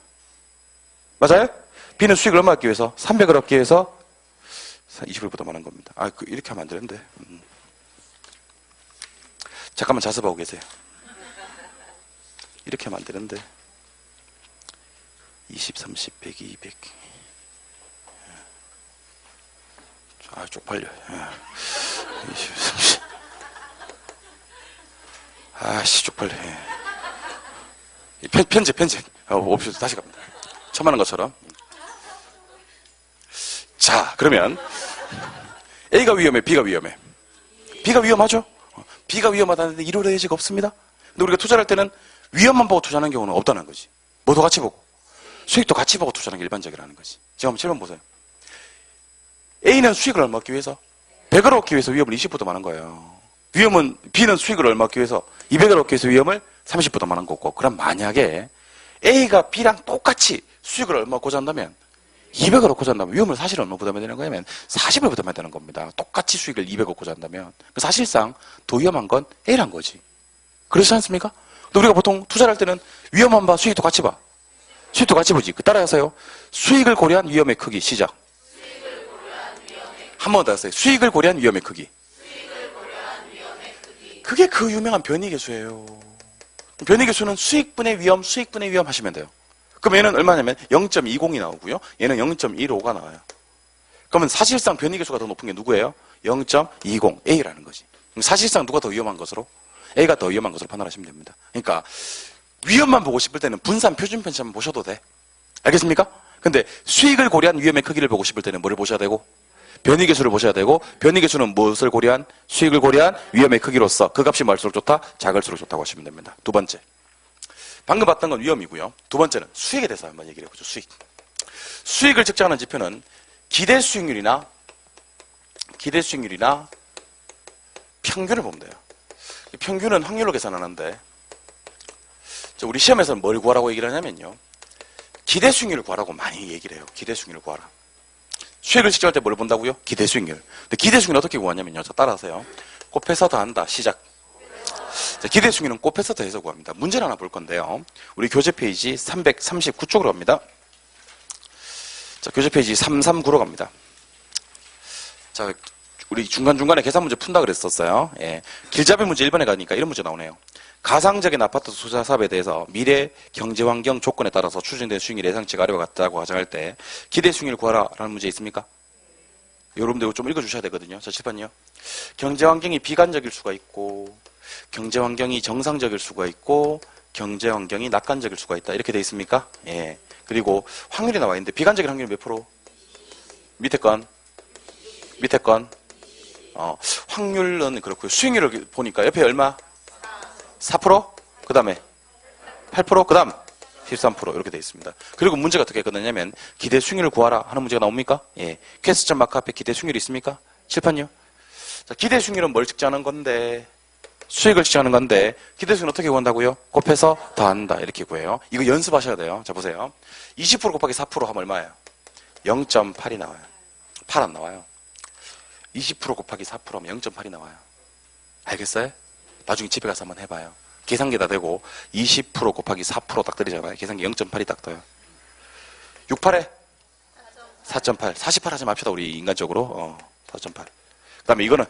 맞아요? B는 수익을 얼마 얻기 위해서? 300을 얻기 위해서 20을 부담하는 겁니다. 이렇게 하면 안 되는데. 잠깐만 자습하고 계세요. 이렇게 하면 안 되는데. 20, 30, 100, 200. 쪽팔려. 20, 30. 쪽팔려. 편집. 옵션 다시 갑니다. 처음 하는 것처럼. 자, 그러면 A가 위험해, B가 위험해. B가 위험하죠? B가 위험하다는데 이론의 여지가 없습니다. 근데 우리가 투자를 할 때는 위험만 보고 투자하는 경우는 없다는 거지. 뭐도 같이 보고 수익도 같이 보고 투자하는 게 일반적이라는 거지. 지금 한번 7번 보세요. A는 수익을 얼마 얻기 위해서? 100을 얻기 위해서 위험을 20보다 많은 거예요. 위험은 B는 수익을 얼마 얻기 위해서? 200을 얻기 위해서 위험을 30보다 많은 거고. 그럼 만약에 A가 B랑 똑같이 수익을 얼마 얻고자 한다면 200을 얻고자 한다면 위험을 사실 얼마 부담해야 되는 거냐면 40을 부담해야 되는 겁니다. 똑같이 수익을 200 얻고자 한다면 사실상 더 위험한 건 A란 거지. 그렇지 않습니까? 근데 우리가 보통 투자를 할 때는 위험만 봐, 수익도 같이 봐. 수익도 같이 보지. 따라하세요. 수익을 고려한 위험의 크기. 시작. 한 번 더 하세요. 수익을 고려한 위험의 크기. 그게 그 유명한 변이계수예요. 변이계수는 수익분의 위험, 수익분의 위험 하시면 돼요. 그럼 얘는 얼마냐면 0.20이 나오고요. 얘는 0.15가 나와요. 그러면 사실상 변이계수가 더 높은 게 누구예요? 0.20, A라는 거지. 그럼 사실상 누가 더 위험한 것으로? A가 더 위험한 것으로 판단하시면 됩니다. 그러니까 위험만 보고 싶을 때는 분산 표준 편차만 보셔도 돼. 알겠습니까? 근데 수익을 고려한 위험의 크기를 보고 싶을 때는 뭐를 보셔야 되고? 변이계수를 보셔야 되고, 변이계수는 무엇을 고려한? 수익을 고려한 위험의 크기로서 그 값이 많을수록 좋다, 작을수록 좋다고 하시면 됩니다. 두 번째. 방금 봤던 건 위험이고요. 두 번째는 수익에 대해서 한번 얘기를 해보죠. 수익. 수익을 측정하는 지표는 기대 수익률이나 평균을 보면 돼요. 평균은 확률로 계산하는데, 우리 시험에서는 뭘 구하라고 얘기를 하냐면요. 기대 수익률을 구하라고 많이 얘기를 해요. 기대 수익률을 구하라. 수익을 측정할 때 뭘 본다고요? 기대 수익률. 근데 기대 수익률 어떻게 구하냐면요. 자, 따라하세요. 곱해서 더한다. 시작. 자, 기대 수익률은 곱해서 더해서 구합니다. 문제를 하나 볼 건데요. 우리 교재 페이지 339쪽으로 갑니다. 자, 교재 페이지 339로 갑니다. 자, 우리 중간중간에 계산 문제 푼다 그랬었어요. 예. 길잡이 문제 1번에 가니까 이런 문제 나오네요. 가상적인 아파트 투자 사업에 대해서 미래 경제 환경 조건에 따라서 추진된 수익률이 예상치가 아래와 같다고 가정할 때 기대 수익률을 구하라라는 문제 있습니까? 여러분들 이거 좀 읽어주셔야 되거든요. 자, 7번요. 경제 환경이 비관적일 수가 있고, 경제 환경이 정상적일 수가 있고, 경제 환경이 낙관적일 수가 있다. 이렇게 돼 있습니까? 예. 그리고 확률이 나와 있는데 비관적인 확률이 몇 프로? 밑에 건. 확률은 그렇고요. 수익률을 보니까 옆에 얼마? 4%? 그 다음에 8%? 그 다음 13% 이렇게 되어 있습니다. 그리고 문제가 어떻게 끝나냐면 기대 수익률을 구하라 하는 문제가 나옵니까? 예. 퀘스천 마크 앞에 기대 수익률이 있습니까? 칠판요. 자, 기대 수익률은 뭘 측정하는 건데? 수익을 측정하는 건데 기대 수익률은 어떻게 구한다고요? 곱해서 더한다 이렇게 구해요. 이거 연습하셔야 돼요. 자, 보세요. 20% 곱하기 4% 하면 얼마예요? 0.8이 나와요. 8 안 나와요. 20% 곱하기 4% 하면 0.8이 나와요. 알겠어요? 나중에 집에 가서 한번 해봐요. 계산기에다 대고 20% 곱하기 4% 딱 때리잖아요. 계산기 0.8이 딱 떠요. 68에 4.8. 48 하지 맙시다. 우리 인간적으로. 4.8. 그 다음에 이거는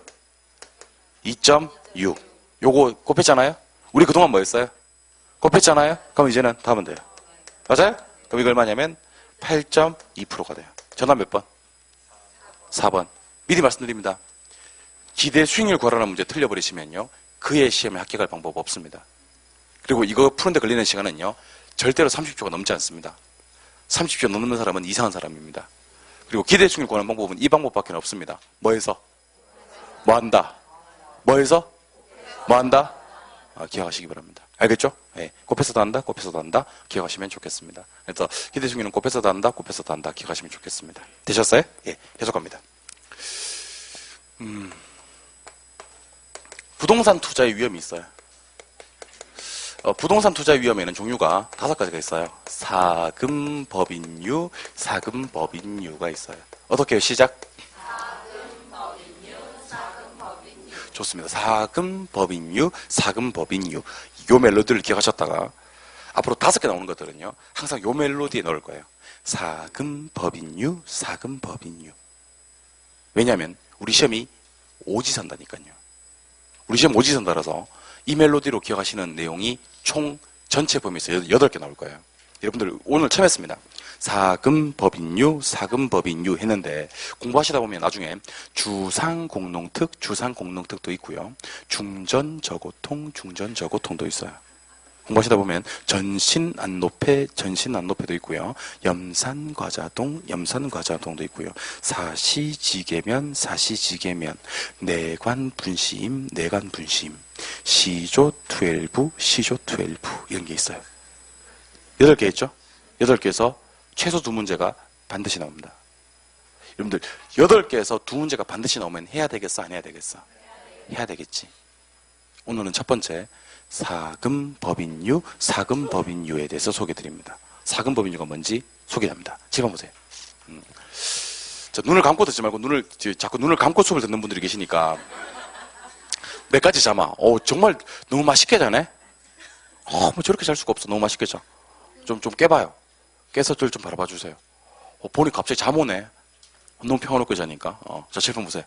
2.6. 요거 곱했잖아요? 우리 그동안 뭐 했어요? 곱했잖아요? 그럼 이제는 다 하면 돼요. 맞아요? 그럼 이거 얼마냐면 8.2%가 돼요. 전화 몇 번? 4번. 미리 말씀드립니다. 기대 수익률 구하라는 문제 틀려버리시면요. 그의 시험에 합격할 방법 없습니다. 그리고 이거 푸는데 걸리는 시간은요. 절대로 30초가 넘지 않습니다. 30초 넘는 사람은 이상한 사람입니다. 그리고 기대 수익률 구하는 방법은 이 방법밖에 없습니다. 뭐 해서? 뭐 한다? 뭐 해서? 뭐 한다? 기억하시기 바랍니다. 알겠죠? 예. 곱해서 더한다, 곱해서 더한다. 기억하시면 좋겠습니다. 그래서 기대 수익률은 곱해서 더한다, 곱해서 더한다. 기억하시면 좋겠습니다. 되셨어요? 예. 계속 갑니다. 부동산 투자의 위험이 있어요. 부동산 투자의 위험에는 종류가 5가지가 있어요. 사금, 법인유, 사금, 법인유가 있어요. 어떻게 해요? 시작. 사금, 법인유, 사금, 법인유. 좋습니다. 사금, 법인유, 사금, 법인유. 요 멜로디를 기억하셨다가 앞으로 5개 나오는 것들은요. 항상 요 멜로디에 넣을 거예요. 사금, 법인유, 사금, 법인유. 왜냐하면 우리 시험이 오지선다니까요. 우리 시험 오지선다라서 이 멜로디로 기억하시는 내용이 총 전체 범위에서 8개 나올 거예요. 여러분들 오늘 처음 했습니다. 사금, 법인유, 사금, 법인유 했는데 공부하시다 보면 나중에 주상공농특, 주상공농특도 있고요. 중전저고통, 중전저고통도 있어요. 공부하시다 보면 전신안노폐, 전신안노폐도 있고요. 염산과자동, 염산과자동도 있고요. 사시지계면, 사시지계면, 내관분시임, 내관분시임, 시조12, 시조12 이런 게 있어요. 8개 있죠? 8개에서 최소 2문제가 반드시 나옵니다. 여러분들 8개에서 2문제가 반드시 나오면 해야 되겠어? 안 해야 되겠어? 해야 되겠지. 오늘은 첫 번째 사금 법인유, 사금 법인유에 대해서 소개드립니다. 사금 법인유가 뭔지 소개합니다. 집어 보세요. 자, 눈을 감고 듣지 말고 자꾸 눈을 감고 수업을 듣는 분들이 계시니까 몇 가지 잠아. 정말 너무 맛있게 자네. 뭐 저렇게 잘 수가 없어. 너무 맛있게 자. 좀 깨봐요. 깨서 저를 좀 바라봐 주세요. 보니 갑자기 잠 오네. 너무 평화롭게 자니까. 자, 제품 보세요.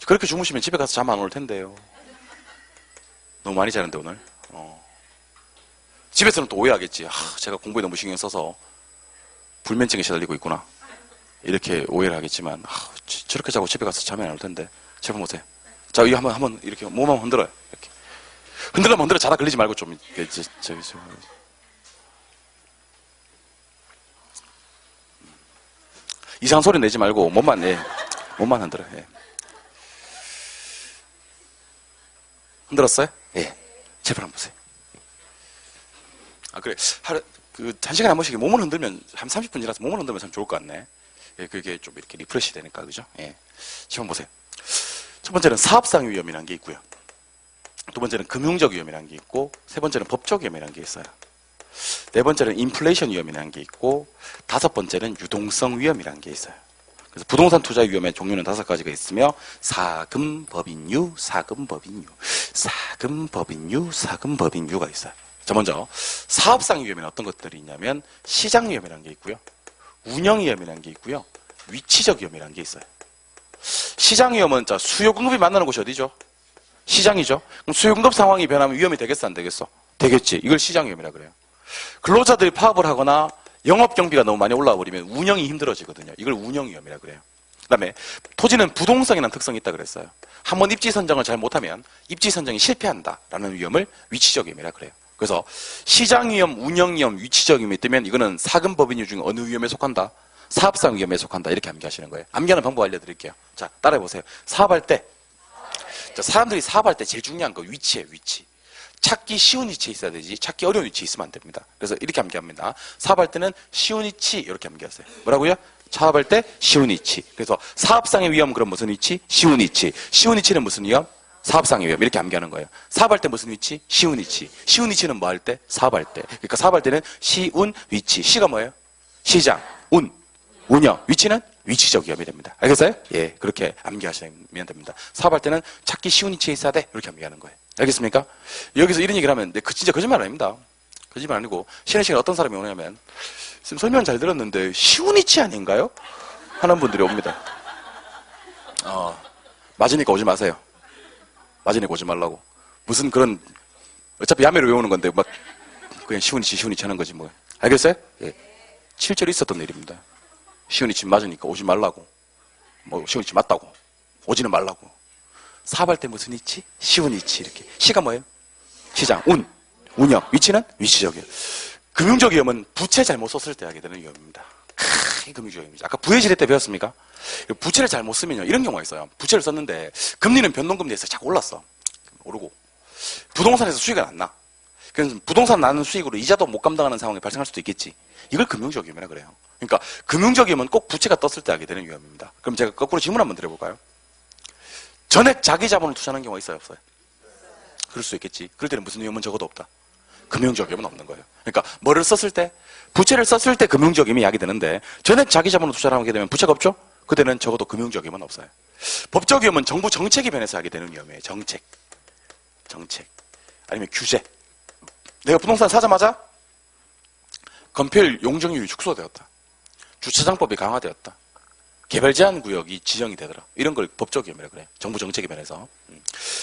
그렇게 주무시면 집에 가서 잠 안 올 텐데요. 너무 많이 자는데 오늘. 집에서는 또 오해하겠지. 제가 공부에 너무 신경 써서 불면증에 시달리고 있구나. 이렇게 오해를 하겠지만 저렇게 자고 집에 가서 잠이 안 올 텐데. 제품 보세요. 자, 이거 한번 이렇게 몸 한번 흔들어요. 이렇게. 흔들면 흔들어. 자다 걸리지 말고 좀 이상한 소리 내지 말고 몸만 흔들어. 예. 흔들었어요? 예. 제발 한번 보세요. 그래. 한 시간에 한 번씩 몸을 흔들면, 한 30분 지나서 몸을 흔들면 참 좋을 것 같네. 예, 그게 좀 이렇게 리프레시 되니까, 그죠? 예. 지금 보세요. 첫 번째는 사업상 위험이라는 게 있고요. 두 번째는 금융적 위험이라는 게 있고, 세 번째는 법적 위험이라는 게 있어요. 네 번째는 인플레이션 위험이라는 게 있고, 5번째는 유동성 위험이라는 게 있어요. 그래서 부동산 투자 위험의 종류는 5가지가 있으며 사금 법인유, 사금 법인유, 사금 법인유, 사금 법인유가 있어요. 자, 먼저 사업상 위험에는 어떤 것들이 있냐면 시장 위험이라는 게 있고요, 운영 위험이라는 게 있고요, 위치적 위험이라는 게 있어요. 시장 위험은 자 수요 공급이 만나는 곳이 어디죠? 시장이죠. 그럼 수요 공급 상황이 변하면 위험이 되겠어, 안 되겠어? 되겠지. 이걸 시장 위험이라 그래요. 근로자들이 파업을 하거나 영업 경비가 너무 많이 올라와 버리면 운영이 힘들어지거든요. 이걸 운영 위험이라 그래요. 그다음에 토지는 부동성이라는 특성이 있다 그랬어요. 한번 입지 선정을 잘 못하면 입지 선정이 실패한다라는 위험을 위치적 위험이라 그래요. 그래서 시장 위험, 운영 위험, 위치적 위험이 뜨면 이거는 사금 법인유 중에 어느 위험에 속한다? 사업상 위험에 속한다. 이렇게 암기하시는 거예요. 암기하는 방법 알려드릴게요. 자, 따라해 보세요. 사업할 때, 자, 사람들이 사업할 때 제일 중요한 거 위치예요. 위치. 찾기 쉬운 위치에 있어야 되지 찾기 어려운 위치에 있으면 안 됩니다. 그래서 이렇게 암기합니다. 사업할 때는 쉬운 위치 이렇게 암기하세요. 뭐라고요? 사업할 때 쉬운 위치. 그래서 사업상의 위험 그럼 무슨 위치? 쉬운 위치. 쉬운 위치는 무슨 위험? 사업상의 위험. 이렇게 암기하는 거예요. 사업할 때 무슨 위치? 쉬운 위치. 쉬운 위치는 뭐 할 때? 사업할 때. 그러니까 사업할 때는 쉬운 위치. 시가 뭐예요? 시장, 운영. 위치는 위치적 위험이 됩니다. 알겠어요? 예, 그렇게 암기하시면 됩니다. 사업할 때는 찾기 쉬운 위치에 있어야 돼. 이렇게 암기하는 거예요. 알겠습니까? 여기서 이런 얘기를 하면 진짜 거짓말 아닙니다. 거짓말 아니고 쉬는 시간에 어떤 사람이 오냐면 지금 설명 잘 들었는데 쉬운 위치 아닌가요? 하는 분들이 옵니다. 맞으니까 오지 마세요. 맞으니까 오지 말라고. 무슨 그런 어차피 야매로 외우는 건데 막 그냥 쉬운 위치 하는 거지 뭐. 알겠어요? 예. 실제로 있었던 일입니다. 쉬운 위치 맞으니까 오지 말라고. 뭐 쉬운 위치 맞다고. 오지는 말라고. 사업할 때 무슨 위치? 쉬운 위치 이렇게. 시가 뭐예요? 시장, 운영. 위치는 위치적 위험. 금융적 위험은 부채 잘못 썼을 때 하게 되는 위험입니다. 이 금융적 위험이죠. 아까 부해지례 때 배웠습니까? 부채를 잘못 쓰면요 이런 경우가 있어요. 부채를 썼는데 금리는 변동금리에서 자꾸 올랐어. 오르고 부동산에서 수익이 안 나. 그래서 부동산 나는 수익으로 이자도 못 감당하는 상황이 발생할 수도 있겠지. 이걸 금융적 위험이라 그래요. 그러니까 금융적 위험은 꼭 부채가 떴을 때 하게 되는 위험입니다. 그럼 제가 거꾸로 질문 한번 드려볼까요? 전액 자기 자본을 투자하는 경우가 있어요, 없어요? 그럴 수 있겠지. 그럴 때는 무슨 위험은 적어도 없다. 금융적 위험은 없는 거예요. 그러니까 뭐를 썼을 때, 부채를 썼을 때 금융적 위험이 야기되는데 전액 자기 자본을 투자를 하게 되면 부채가 없죠? 그때는 적어도 금융적 위험은 없어요. 법적 위험은 정부 정책이 변해서 하게 되는 위험이에요. 정책. 아니면 규제. 내가 부동산 사자마자 건폐율 용적률이 축소되었다. 주차장법이 강화되었다. 개발 제한 구역이 지정이 되더라. 이런 걸 법적 위험이라고 그래요. 정부 정책에 변해서.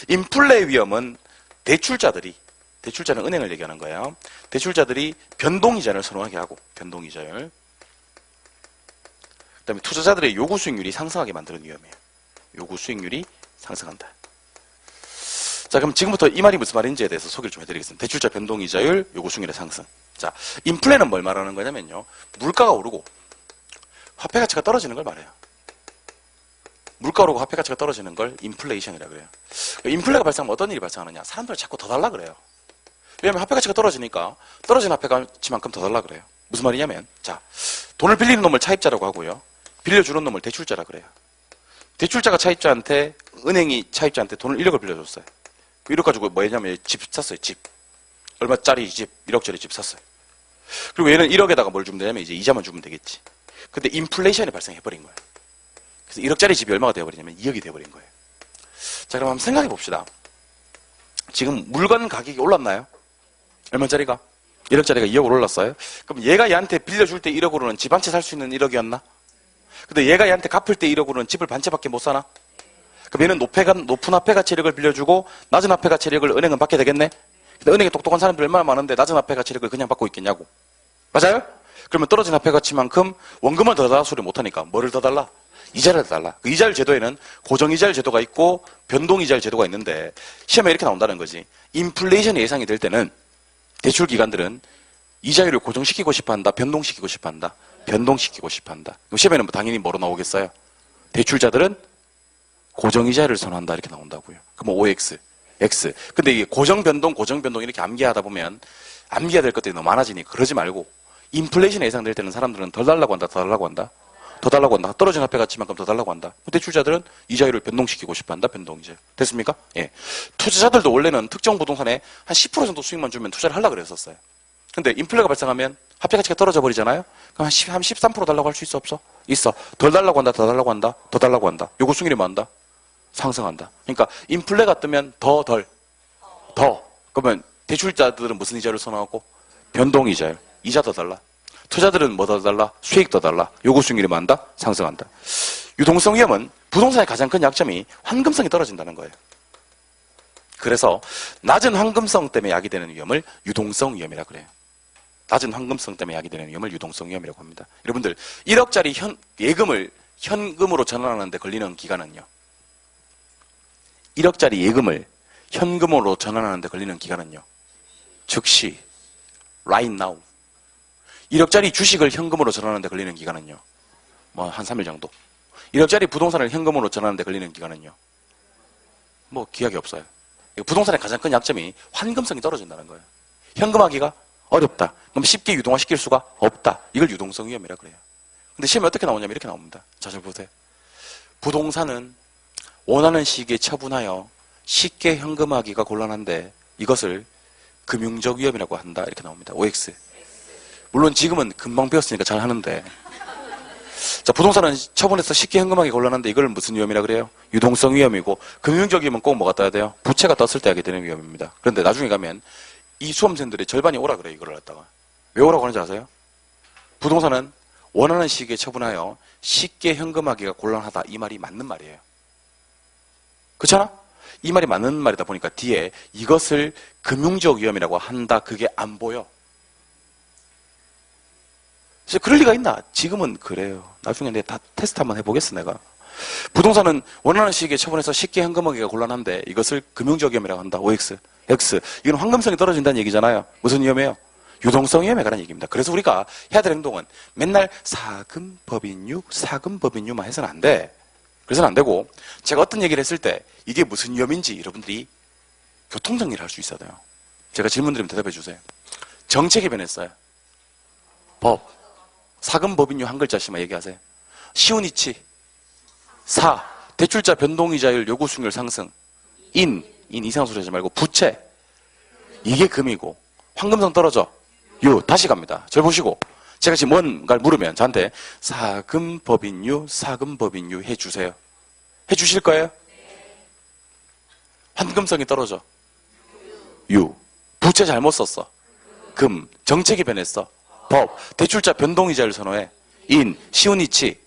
인플레 위험은 대출자는 은행을 얘기하는 거예요. 대출자들이 변동이자를 선호하게 하고, 변동이자율. 그 다음에 투자자들의 요구 수익률이 상승하게 만드는 위험이에요. 요구 수익률이 상승한다. 자, 그럼 지금부터 이 말이 무슨 말인지에 대해서 소개를 좀 해드리겠습니다. 대출자 변동이자율, 요구 수익률의 상승. 자, 인플레는 뭘 말하는 거냐면요. 물가가 오르고 화폐 가치가 떨어지는 걸 말해요. 물가 오르고 화폐 가치가 떨어지는 걸 인플레이션이라고 그래요. 인플레가 발생하면 어떤 일이 발생하느냐? 사람들이 자꾸 더 달라 그래요. 왜냐하면 화폐 가치가 떨어지니까 떨어진 화폐 가치만큼 더 달라 그래요. 무슨 말이냐면, 자, 돈을 빌리는 놈을 차입자라고 하고요. 빌려주는 놈을 대출자라 그래요. 대출자가 차입자한테, 은행이 차입자한테 돈을 1억을 빌려줬어요. 1억 가지고 뭐 했냐면 집 샀어요, 집. 얼마짜리 집, 1억짜리 집 샀어요. 그리고 얘는 1억에다가 뭘 주면 되냐면 이제 이자만 주면 되겠지. 근데 인플레이션이 발생해버린 거예요. 그래서 1억짜리 집이 얼마가 되어버리냐면 2억이 되어버린 거예요. 자, 그럼 한번 생각해 봅시다. 지금 물건 가격이 올랐나요? 얼마짜리가? 1억짜리가 2억으로 올랐어요? 그럼 얘가 얘한테 빌려줄 때 1억으로는 집 한 채 살 수 있는 1억이었나? 근데 얘가 얘한테 갚을 때 1억으로는 집을 반 채밖에 못 사나? 그럼 얘는 높은 화폐 가치력을 빌려주고 낮은 화폐 가치력을 은행은 받게 되겠네? 근데 은행에 똑똑한 사람들이 얼마나 많은데 낮은 화폐 가치력을 그냥 받고 있겠냐고. 맞아요? 그러면 떨어진 화폐 가치만큼 원금을 더 달라 소리 못하니까 뭐를 더 달라? 이자를 더 달라. 그 이자율 제도에는 고정이자율 제도가 있고 변동이자율 제도가 있는데 시험에 이렇게 나온다는 거지. 인플레이션이 예상이 될 때는 대출기관들은 이자율을 고정시키고 싶어한다, 변동시키고 싶어한다, 변동시키고 싶어한다. 그럼 시험에는 뭐 당연히 뭐로 나오겠어요? 대출자들은 고정이자율을 선호한다 이렇게 나온다고요. 그럼 OX, X. 근데 이게 고정 변동 이렇게 암기하다 보면 암기해야 될 것들이 너무 많아지니 그러지 말고 인플레이션이 예상될 때는 사람들은 덜 달라고 한다, 더 달라고 한다, 더 달라고 한다. 떨어진 화폐 가치만큼 더 달라고 한다. 대출자들은 이자율을 변동시키고 싶어한다, 변동이자율. 됐습니까? 예. 투자자들도 원래는 특정 부동산에 한 10% 정도 수익만 주면 투자를 하려고 그랬었어요. 근데 인플레가 발생하면 화폐 가치가 떨어져 버리잖아요? 그럼 한 13% 달라고 할 수 있어, 없어? 있어. 덜 달라고 한다, 더 달라고 한다, 더 달라고 한다. 요구 수익률이 뭐 한다? 상승한다. 그러니까 인플레가 뜨면 더. 그러면 대출자들은 무슨 이자를 선호하고? 변동이자율. 이자 더 달라. 투자들은 뭐 더 달라? 수익 더 달라. 요구 수익률이 뭐 한다? 상승한다. 유동성 위험은 부동산의 가장 큰 약점이 환금성이 떨어진다는 거예요. 그래서 낮은 환금성 때문에 야기되는 위험을 유동성 위험이라고 그래요. 낮은 환금성 때문에 야기되는 위험을 유동성 위험이라고 합니다. 여러분들 1억짜리 예금을 현금으로 전환하는 데 걸리는 기간은요. 1억짜리 예금을 현금으로 전환하는 데 걸리는 기간은요. 즉시 right now. 1억짜리 주식을 현금으로 전환하는 데 걸리는 기간은요. 뭐 한 3일 정도. 1억짜리 부동산을 현금으로 전환하는 데 걸리는 기간은요. 뭐 기약이 없어요. 부동산의 가장 큰 약점이 환금성이 떨어진다는 거예요. 현금화기가 어렵다. 그럼 쉽게 유동화시킬 수가 없다. 이걸 유동성 위험이라고 그래요. 근데 시험에 어떻게 나오냐면 이렇게 나옵니다. 자, 잘 보세요. 부동산은 원하는 시기에 처분하여 쉽게 현금화하기가 곤란한데 이것을 금융적 위험이라고 한다. 이렇게 나옵니다. OX. 물론 지금은 금방 배웠으니까 잘 하는데. 자, 부동산은 처분해서 쉽게 현금화하기 곤란한데 이걸 무슨 위험이라고 그래요? 유동성 위험이고 금융적 위험은 꼭 뭐가 떠야 돼요? 부채가 떴을 때 하게 되는 위험입니다. 그런데 나중에 가면 이 수험생들의 절반이 오라 그래요. 이걸 갖다가. 왜 오라고 하는지 아세요? 부동산은 원하는 시기에 처분하여 쉽게 현금화하기가 곤란하다. 이 말이 맞는 말이에요. 그렇잖아? 이 말이 맞는 말이다 보니까 뒤에 이것을 금융적 위험이라고 한다. 그게 안 보여. 진짜 그럴 리가 있나? 지금은 그래요. 나중에 내가 다 테스트 한번 해보겠어, 내가. 부동산은 원하는 시기에 처분해서 쉽게 현금화하기가 곤란한데 이것을 금융적 위험이라고 한다. OX, X. 이건 환금성이 떨어진다는 얘기잖아요. 무슨 위험이에요? 유동성 위험에 관한 얘기입니다. 그래서 우리가 해야 될 행동은 맨날 사금법인유만 해서는 안 돼. 그래서는 안 되고 제가 어떤 얘기를 했을 때 이게 무슨 위험인지 여러분들이 교통정리를 할 수 있어야 돼요. 제가 질문 드리면 대답해 주세요. 정책이 변했어요. 법. 사금법인유 한 글자씩만 얘기하세요. 시우니치. 사. 대출자 변동이자율 요구 수익률 상승. 인 이상한 소리 하지 말고 부채. 이게 금이고 황금성 떨어져. 유. 다시 갑니다. 절 보시고 제가 지금 뭔가를 물으면 저한테 사금법인유 해주세요. 해주실 거예요? 황금성이 떨어져. 유. 부채 잘못 썼어. 금. 정책이 변했어. 법. 대출자 변동이자를 선호해. 인. 쉬운 이치.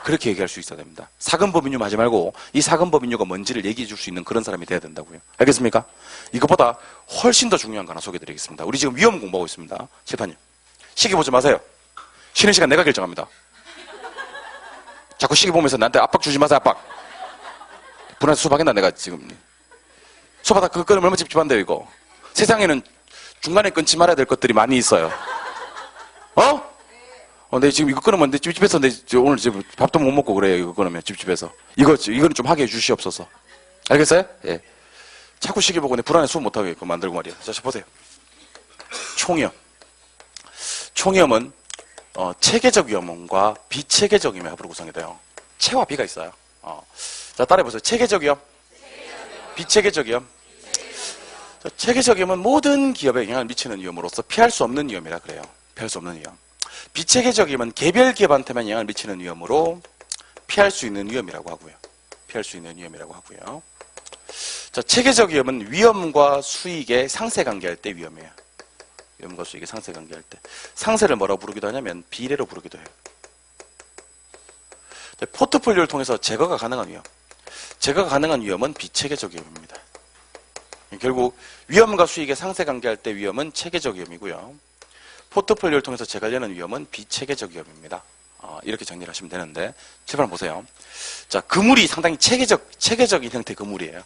그렇게 얘기할 수 있어야 됩니다. 사금법인유 하지 말고 이 사금법인유가 뭔지를 얘기해 줄 수 있는 그런 사람이 돼야 된다고요. 알겠습니까? 이것보다 훨씬 더 중요한 거 하나 소개해 드리겠습니다. 우리 지금 위험 공부하고 있습니다. 실판님. 시기 보지 마세요. 쉬는 시간 내가 결정합니다. 자꾸 시기 보면서 나한테 압박 주지 마세요. 압박. 분한테 수업하겠나 내가 지금. 수업하다 그거 끊으면 얼마나 찝찝한데요 이거. 세상에는 중간에 끊지 말아야 될 것들이 많이 있어요. 어? 내 지금 이거 끊으면 내 찝찝해서 오늘 지금 밥도 못 먹고 그래요. 이거 끊으면 찝찝해서. 이거는 좀 하게 해주시옵소서. 알겠어요? 예. 자꾸 시기 보고 내 불안해 수업 못하게 만들고 말이야. 자, 보세요. 총위험. 총위험은 체계적 위험과 비체계적 위험의 합으로 구성이 돼요. 체와 비가 있어요. 자, 따라해보세요. 체계적 위험. 비체계적 위험. 체계적 위험은 모든 기업에 영향을 미치는 위험으로서 피할 수 없는 위험이라 그래요. 피할 수 없는 위험. 비체계적 위험은 개별 기업한테만 영향을 미치는 위험으로 피할 수 있는 위험이라고 하고요. 피할 수 있는 위험이라고 하고요. 자, 체계적 위험은 위험과 수익의 상세 관계할 때 위험해요. 위험과 수익의 상세 관계할 때. 상세를 뭐라고 부르기도 하냐면 비례로 부르기도 해요. 포트폴리오를 통해서 제거가 가능한 위험. 제거가 가능한 위험은 비체계적 위험입니다. 결국 위험과 수익의 상세 관계할 때 위험은 체계적 위험이고요. 포트폴리오를 통해서 제거하려는 위험은 비체계적 위험입니다. 이렇게 정리를 하시면 되는데 제발 보세요. 자, 그물이 상당히 체계적인 형태의 그물이에요.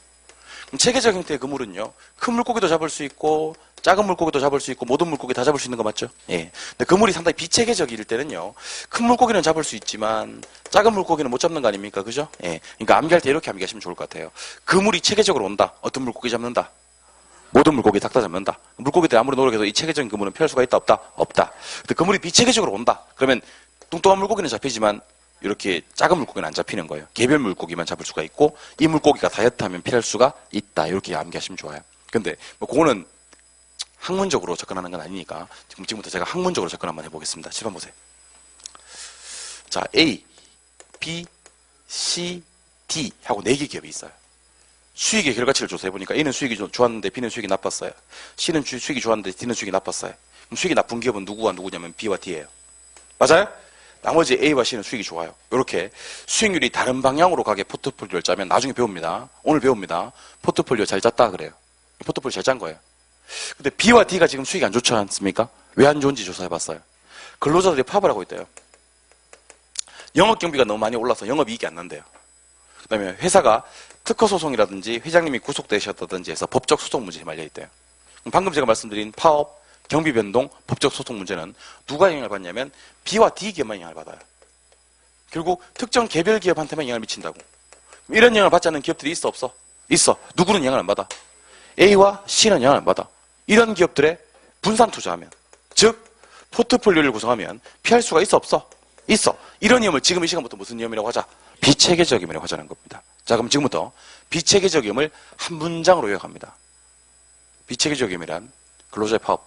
그럼 체계적 형태의 그물은요, 큰 물고기도 잡을 수 있고 작은 물고기도 잡을 수 있고 모든 물고기 다 잡을 수 있는 거 맞죠? 예. 근데 그물이 상당히 비체계적일 때는요, 큰 물고기는 잡을 수 있지만 작은 물고기는 못 잡는 거 아닙니까? 그죠? 예. 그러니까 암기할 때 이렇게 암기하시면 좋을 것 같아요. 그물이 체계적으로 온다. 어떤 물고기 잡는다. 모든 물고기 다 잡는다. 물고기들이 아무리 노력해도 이 체계적인 그물은 피할 수가 있다 없다? 없다. 근데 그물이 비체계적으로 온다. 그러면 뚱뚱한 물고기는 잡히지만 이렇게 작은 물고기는 안 잡히는 거예요. 개별 물고기만 잡을 수가 있고 이 물고기가 다이어트하면 피할 수가 있다. 이렇게 암기하시면 좋아요. 근데 뭐 그거는 학문적으로 접근하는 건 아니니까 지금부터 제가 학문적으로 접근 한번 해보겠습니다. 시간 보세요. 자, A, B, C, D 하고 4개 기업이 있어요. 수익의 결과치를 조사해보니까 A는 수익이 좋았는데 B는 수익이 나빴어요. C는 수익이 좋았는데 D는 수익이 나빴어요. 그럼 수익이 나쁜 기업은 누구와 누구냐면 B와 D예요. 맞아요? 나머지 A와 C는 수익이 좋아요. 이렇게 수익률이 다른 방향으로 가게 포트폴리오를 짜면 나중에 배웁니다. 오늘 배웁니다. 포트폴리오 잘 짰다 그래요. 포트폴리오 잘 짠 거예요. 근데 B와 D가 지금 수익이 안 좋지 않습니까? 왜 안 좋은지 조사해봤어요. 근로자들이 파업을 하고 있대요. 영업 경비가 너무 많이 올라서 영업이익이 안 난대요. 그 다음에 회사가 특허 소송이라든지 회장님이 구속되셨다든지 해서 법적 소송 문제에 말려 있대요. 방금 제가 말씀드린 파업, 경비 변동, 법적 소송 문제는 누가 영향을 받냐면 B와 D 기업만 영향을 받아요. 결국 특정 개별 기업한테만 영향을 미친다고. 이런 영향을 받지 않는 기업들이 있어 없어? 있어. 누구는 영향을 안 받아? A와 C는 영향을 안 받아. 이런 기업들의 분산 투자하면, 즉 포트폴리오를 구성하면 피할 수가 있어 없어? 있어. 이런 위험을 지금 이 시간부터 무슨 위험이라고 하자? 비체계적 위험이라고 하자는 겁니다. 자, 그럼 지금부터 비체계적 위험을 한 문장으로 요약합니다. 비체계적 위험이란 근로자의 파업,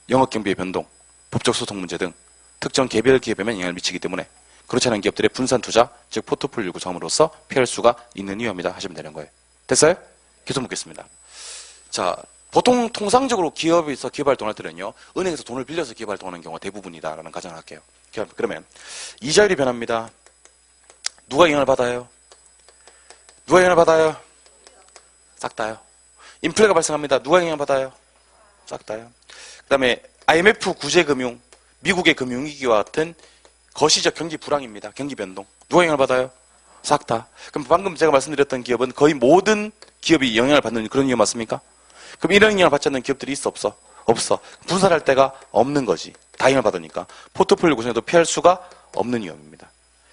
영업경비의 변동, 법적 소송 문제 등 특정 개별 기업에만 영향을 미치기 때문에 그렇지 않은 기업들의 분산 투자, 즉 포트폴리오 구성으로서 피할 수가 있는 위험이다 하시면 되는 거예요. 됐어요? 계속 묻겠습니다. 자, 보통 통상적으로 기업에서 기업 활동할 때는요, 은행에서 돈을 빌려서 기업 활동하는 경우가 대부분이다라는 가정을 할게요. 그러면 이자율이 변합니다. 누가 영향을 받아요? 누가 영향을 받아요? 싹 다요. 인플레가 발생합니다. 누가 영향을 받아요? 싹 다요. 그 다음에 IMF 구제금융, 미국의 금융위기와 같은 거시적 경기 불황입니다. 경기 변동. 누가 영향을 받아요? 싹 다. 그럼 방금 제가 말씀드렸던 기업은 거의 모든 기업이 영향을 받는 그런 위험 맞습니까? 그럼 이런 영향을 받지 않는 기업들이 있어 없어? 없어. 분산할 데가 없는 거지. 다 영향을 받으니까. 포트폴리오 구성에도 피할 수가 없는 위험입니다.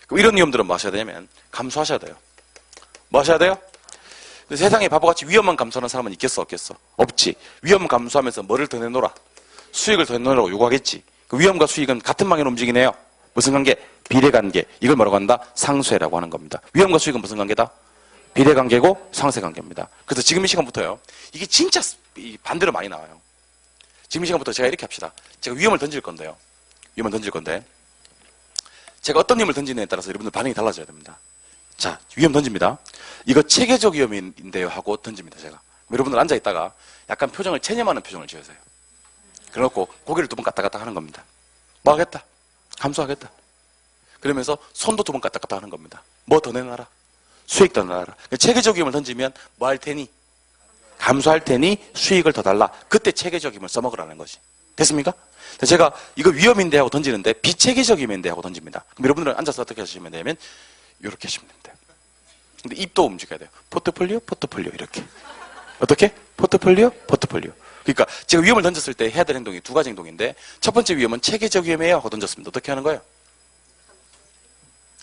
그럼 이런 위험들은 뭐 하셔야 되냐면 감수하셔야 돼요. 뭐 하셔야 돼요? 세상에 바보같이 위험만 감수하는 사람은 있겠어 없겠어? 없지. 위험 감수하면서 뭐를 더 내놓으라? 수익을 더 내놓으라고 요구하겠지. 그 위험과 수익은 같은 방향으로 움직이네요. 무슨 관계? 비례관계. 이걸 뭐라고 한다? 상쇄라고 하는 겁니다. 위험과 수익은 무슨 관계다? 비례관계고 상쇄관계입니다. 그래서 지금 이 시간부터요. 이게 진짜 반대로 많이 나와요. 지금 이 시간부터 제가 이렇게 합시다. 제가 위험을 던질 건데요. 위험을 던질 건데 제가 어떤 위험을 던지느냐에 따라서 여러분들 반응이 달라져야 됩니다. 자, 위험 던집니다. 이거 체계적 위험인데요 하고 던집니다. 제가. 여러분들 앉아있다가 약간 표정을 체념하는 표정을 지으세요. 그래놓고 고개를 두 번 갔다 갔다 하는 겁니다. 뭐 하겠다? 감수하겠다. 그러면서 손도 두 번 갔다 갔다 하는 겁니다. 뭐 더 내놔라? 수익 더 내놔라. 체계적 위험을 던지면 뭐 할 테니? 감수할 테니 수익을 더 달라. 그때 체계적 위험을 써먹으라는 것이. 됐습니까? 제가 이거 위험인데 하고 던지는데 비체계적 위험인데 하고 던집니다. 그럼 여러분들은 앉아서 어떻게 하시면 되냐면 이렇게 하시면 됩니다. 근데 입도 움직여야 돼요. 포트폴리오, 포트폴리오 이렇게. 어떻게? 포트폴리오, 포트폴리오. 그러니까 제가 위험을 던졌을 때 해야 될 행동이 두 가지 행동인데 첫 번째 위험은 체계적 위험이에요 하고 던졌습니다. 어떻게 하는 거예요?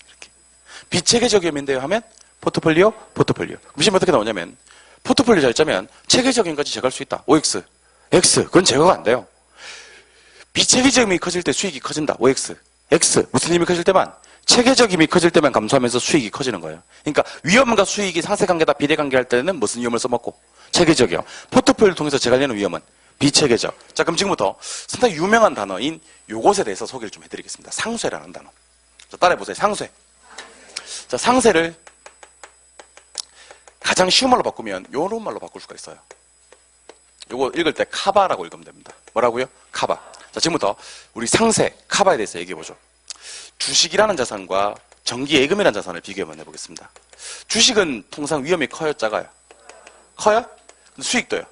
이렇게. 비체계적 위험인데요 하면 포트폴리오, 포트폴리오. 그럼 시험 어떻게 나오냐면 포트폴리오 잘 짜면 체계적인 것까지 제거할 수 있다. OX, X. 그건 제거가 안 돼요. 비체계적 힘이 커질 때 수익이 커진다. OX, X. 무슨 힘이 커질 때만? 체계적 힘이 커질 때만 감소하면서 수익이 커지는 거예요. 그러니까 위험과 수익이 상쇄관계다 비례관계 할 때는 무슨 위험을 써먹고? 체계적이요. 포트폴리오를 통해서 제거하려는 위험은 비체계적. 자, 그럼 지금부터 상당히 유명한 단어인 요것에 대해서 소개를 좀 해드리겠습니다. 상쇄라는 단어. 자, 따라해보세요. 상쇄. 자, 상쇄를 가장 쉬운 말로 바꾸면 요런 말로 바꿀 수가 있어요. 요거 읽을 때 카바라고 읽으면 됩니다. 뭐라고요? 카바. 자, 지금부터 우리 상쇄, 카바에 대해서 얘기해보죠. 주식이라는 자산과 정기예금이라는 자산을 비교 한번 해보겠습니다. 주식은 통상 위험이 커요? 작아요? 커요? 근데 수익도요?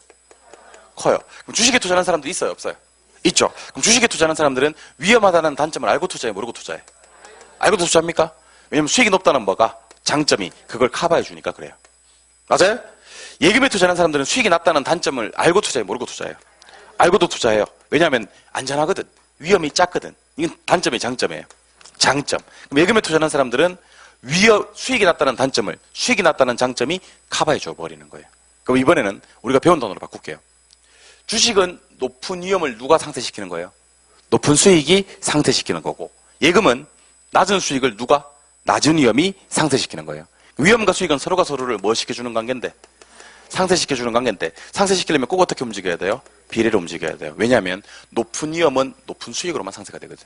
커요. 그럼 주식에 투자하는 사람도 있어요? 없어요? 있죠. 그럼 주식에 투자하는 사람들은 위험하다는 단점을 알고 투자해? 모르고 투자해? 알고 투자합니까? 왜냐면 수익이 높다는 뭐가? 장점이 그걸 커버해 주니까 그래요. 맞아요? 예금에 투자하는 사람들은 수익이 낮다는 단점을 알고 투자해? 모르고 투자해요? 알고도 투자해요. 왜냐하면 안전하거든. 위험이 작거든. 이건 단점이 장점이에요. 장점. 그럼 예금에 투자하는 사람들은 수익이 낮다는 단점을, 수익이 낮다는 장점이 커버해 줘 버리는 거예요. 그럼 이번에는 우리가 배운 단어로 바꿀게요. 주식은 높은 위험을 누가 상쇄시키는 거예요? 높은 수익이 상쇄시키는 거고, 예금은 낮은 수익을 누가? 낮은 위험이 상쇄시키는 거예요. 위험과 수익은 서로가 서로를 뭐 시켜주는 관계인데? 상쇄시켜주는 관계인데, 상쇄시키려면 꼭 어떻게 움직여야 돼요? 비례로 움직여야 돼요. 왜냐하면 높은 위험은 높은 수익으로만 상쇄가 되거든.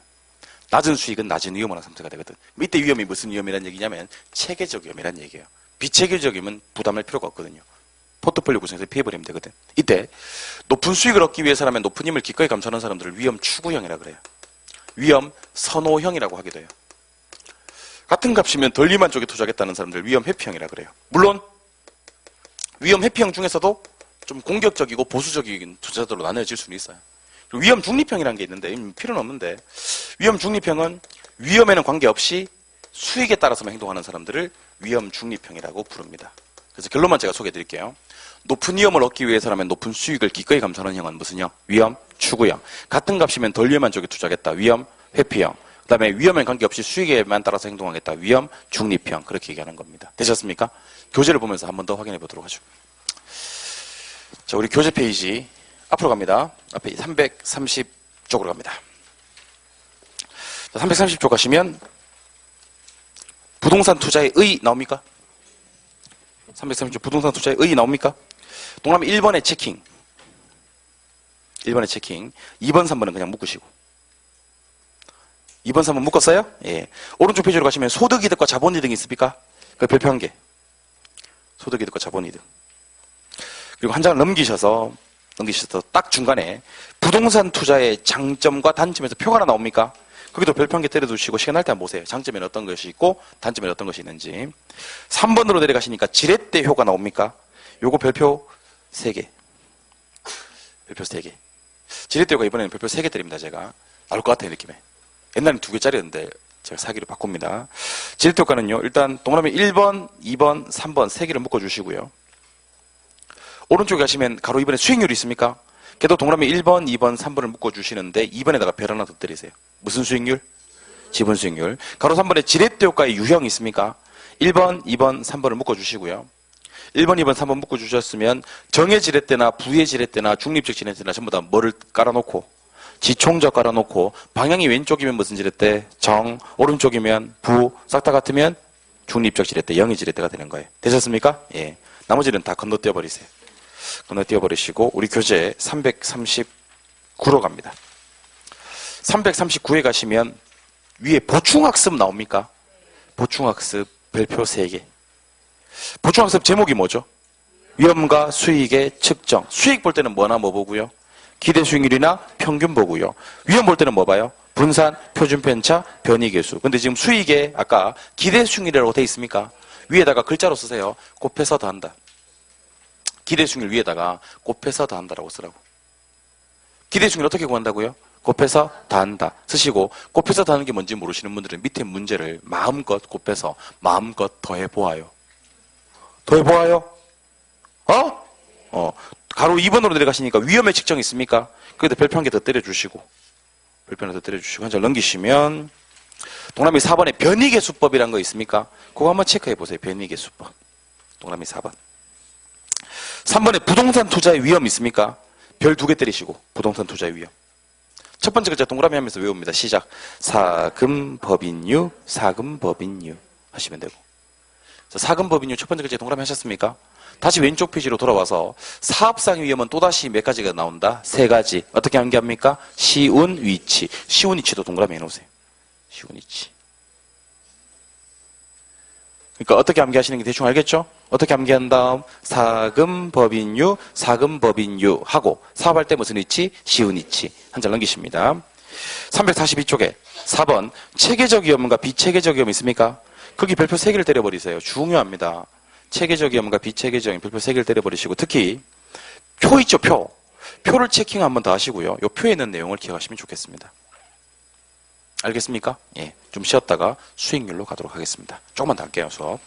낮은 수익은 낮은 위험으로 상쇄가 되거든. 이때 위험이 무슨 위험이라는 얘기냐면 체계적 위험이라는 얘기예요. 비체계적 위험은 부담할 필요가 없거든요. 포트폴리오 구성에서 피해버리면 되거든. 이때 높은 수익을 얻기 위해서라면 높은 힘을 기꺼이 감수하는 사람들을 위험 추구형이라 그래요. 위험 선호형이라고 하기도 해요. 같은 값이면 덜 위험한 쪽에 투자하겠다는 사람들 위험 회피형이라 그래요. 물론 위험 회피형 중에서도 좀 공격적이고 보수적인 투자자들로 나눠질 수는 있어요. 그리고 위험 중립형이라는 게 있는데 필요는 없는데, 위험 중립형은 위험에는 관계없이 수익에 따라서만 행동하는 사람들을 위험 중립형이라고 부릅니다. 그래서 결론만 제가 소개해 드릴게요. 높은 위험을 얻기 위해서라면 높은 수익을 기꺼이 감수하는 형은 무슨 형? 위험 추구형. 같은 값이면 덜 위험한 쪽에 투자하겠다. 위험 회피형. 그 다음에 위험에 관계없이 수익에만 따라서 행동하겠다. 위험 중립형. 그렇게 얘기하는 겁니다. 되셨습니까? 교재를 보면서 한 번 더 확인해 보도록 하죠. 자, 우리 교재 페이지 앞으로 갑니다. 앞에 330쪽으로 갑니다. 자, 330쪽 가시면 부동산 투자의 의 나옵니까? 330쪽 부동산 투자의 의 나옵니까? 동그라미 1번에 체킹. 1번에 체킹. 2번, 3번은 그냥 묶으시고. 2번, 3번 묶었어요? 예. 오른쪽 페이지로 가시면 소득이득과 자본이득이 있습니까? 그 별표 한 개. 소득이득과 자본이득. 그리고 한 장을 넘기셔서 딱 중간에 부동산 투자의 장점과 단점에서 표가 하나 나옵니까? 거기도 별표 한 개 때려두시고 시간 날 때 한번 보세요. 장점에는 어떤 것이 있고 단점에는 어떤 것이 있는지. 3번으로 내려가시니까 지렛대 효가 나옵니까? 요거 별표 3개. 별표 3개. 지렛대 효가 이번에는 별표 3개 때립니다. 제가. 나올 것 같아요, 느낌에. 옛날엔 2개짜리였는데 제가 사기로 바꿉니다. 지렛대 효과는요, 일단 동그라미 1번, 2번, 3번 3개를 묶어주시고요. 오른쪽에 가시면 가로 2번에 수익률이 있습니까? 걔도 동그라미 1번, 2번, 3번을 묶어주시는데 2번에다가 별 하나 더 때리세요. 무슨 수익률? 지분 수익률. 가로 3번에 지렛대 효과의 유형이 있습니까? 1번, 2번, 3번을 묶어주시고요. 1번, 2번, 3번 묶어주셨으면 정의 지렛대나 부의 지렛대나 중립적 지렛대나 전부 다 뭐를 깔아놓고 지총적 깔아놓고 방향이 왼쪽이면 무슨 지렛대? 정, 오른쪽이면 부, 싹 다 같으면 중립적 지렛대, 영의 지렛대가 되는 거예요. 되셨습니까? 예. 나머지는 다 건너뛰어 버리세요. 건너뛰어 버리시고 우리 교재 339로 갑니다. 339에 가시면 위에 보충학습 나옵니까? 보충학습 별표 3개. 보충학습 제목이 뭐죠? 위험과 수익의 측정. 수익 볼 때는 뭐나 뭐 보고요? 기대 수익률이나 평균 보고요. 위험 볼 때는 뭐 봐요? 분산, 표준 편차, 변이 계수. 근데 지금 수익에 아까 기대 수익률이라고 돼 있습니까? 위에다가 글자로 쓰세요. 곱해서 더한다. 기대 수익률 위에다가 곱해서 더한다라고 쓰라고. 기대 수익률 어떻게 구한다고요? 곱해서 더한다. 쓰시고 곱해서 더하는 게 뭔지 모르시는 분들은 밑에 문제를 마음껏 곱해서 마음껏 더해 보아요. 더해 보아요? 가로 2번으로 내려가시니까 위험의 측정이 있습니까? 거기다 별표 한 개 더 때려주시고 별표 하나 더 때려주시고 한 줄 넘기시면 동그라미 4번에 변이계수법이라는 거 있습니까? 그거 한번 체크해 보세요. 변이계수법. 동그라미 4번. 3번에 부동산 투자의 위험 있습니까? 별 2개 때리시고 부동산 투자의 위험. 첫 번째 글자 동그라미 하면서 외웁니다. 시작. 사금법인유, 사금법인유 하시면 되고. 사금법인유 첫 번째 글자 동그라미 하셨습니까? 다시 왼쪽 페이지로 돌아와서 사업상 위험은 또다시 몇 가지가 나온다? 3가지. 어떻게 암기합니까? 시운, 위치. 시운, 위치도 동그라미 해놓으세요. 시운, 위치. 그러니까 어떻게 암기하시는 게 대충 알겠죠? 어떻게 암기한 다음 사금법인유, 사금법인유 하고 사업할 때 무슨 위치? 시운, 위치. 한 장 넘기십니다. 342쪽에 4번 체계적 위험과 비체계적 위험 있습니까? 거기 별표 3개를 때려버리세요. 중요합니다. 체계적 위험과 비체계적 위험 별표 3개를 때려버리시고 특히 표 있죠, 표. 표를 체킹 한 번 더 하시고요. 이 표에 있는 내용을 기억하시면 좋겠습니다. 알겠습니까? 예. 좀 쉬었다가 수익률로 가도록 하겠습니다. 조금만 더 할게요, 수업.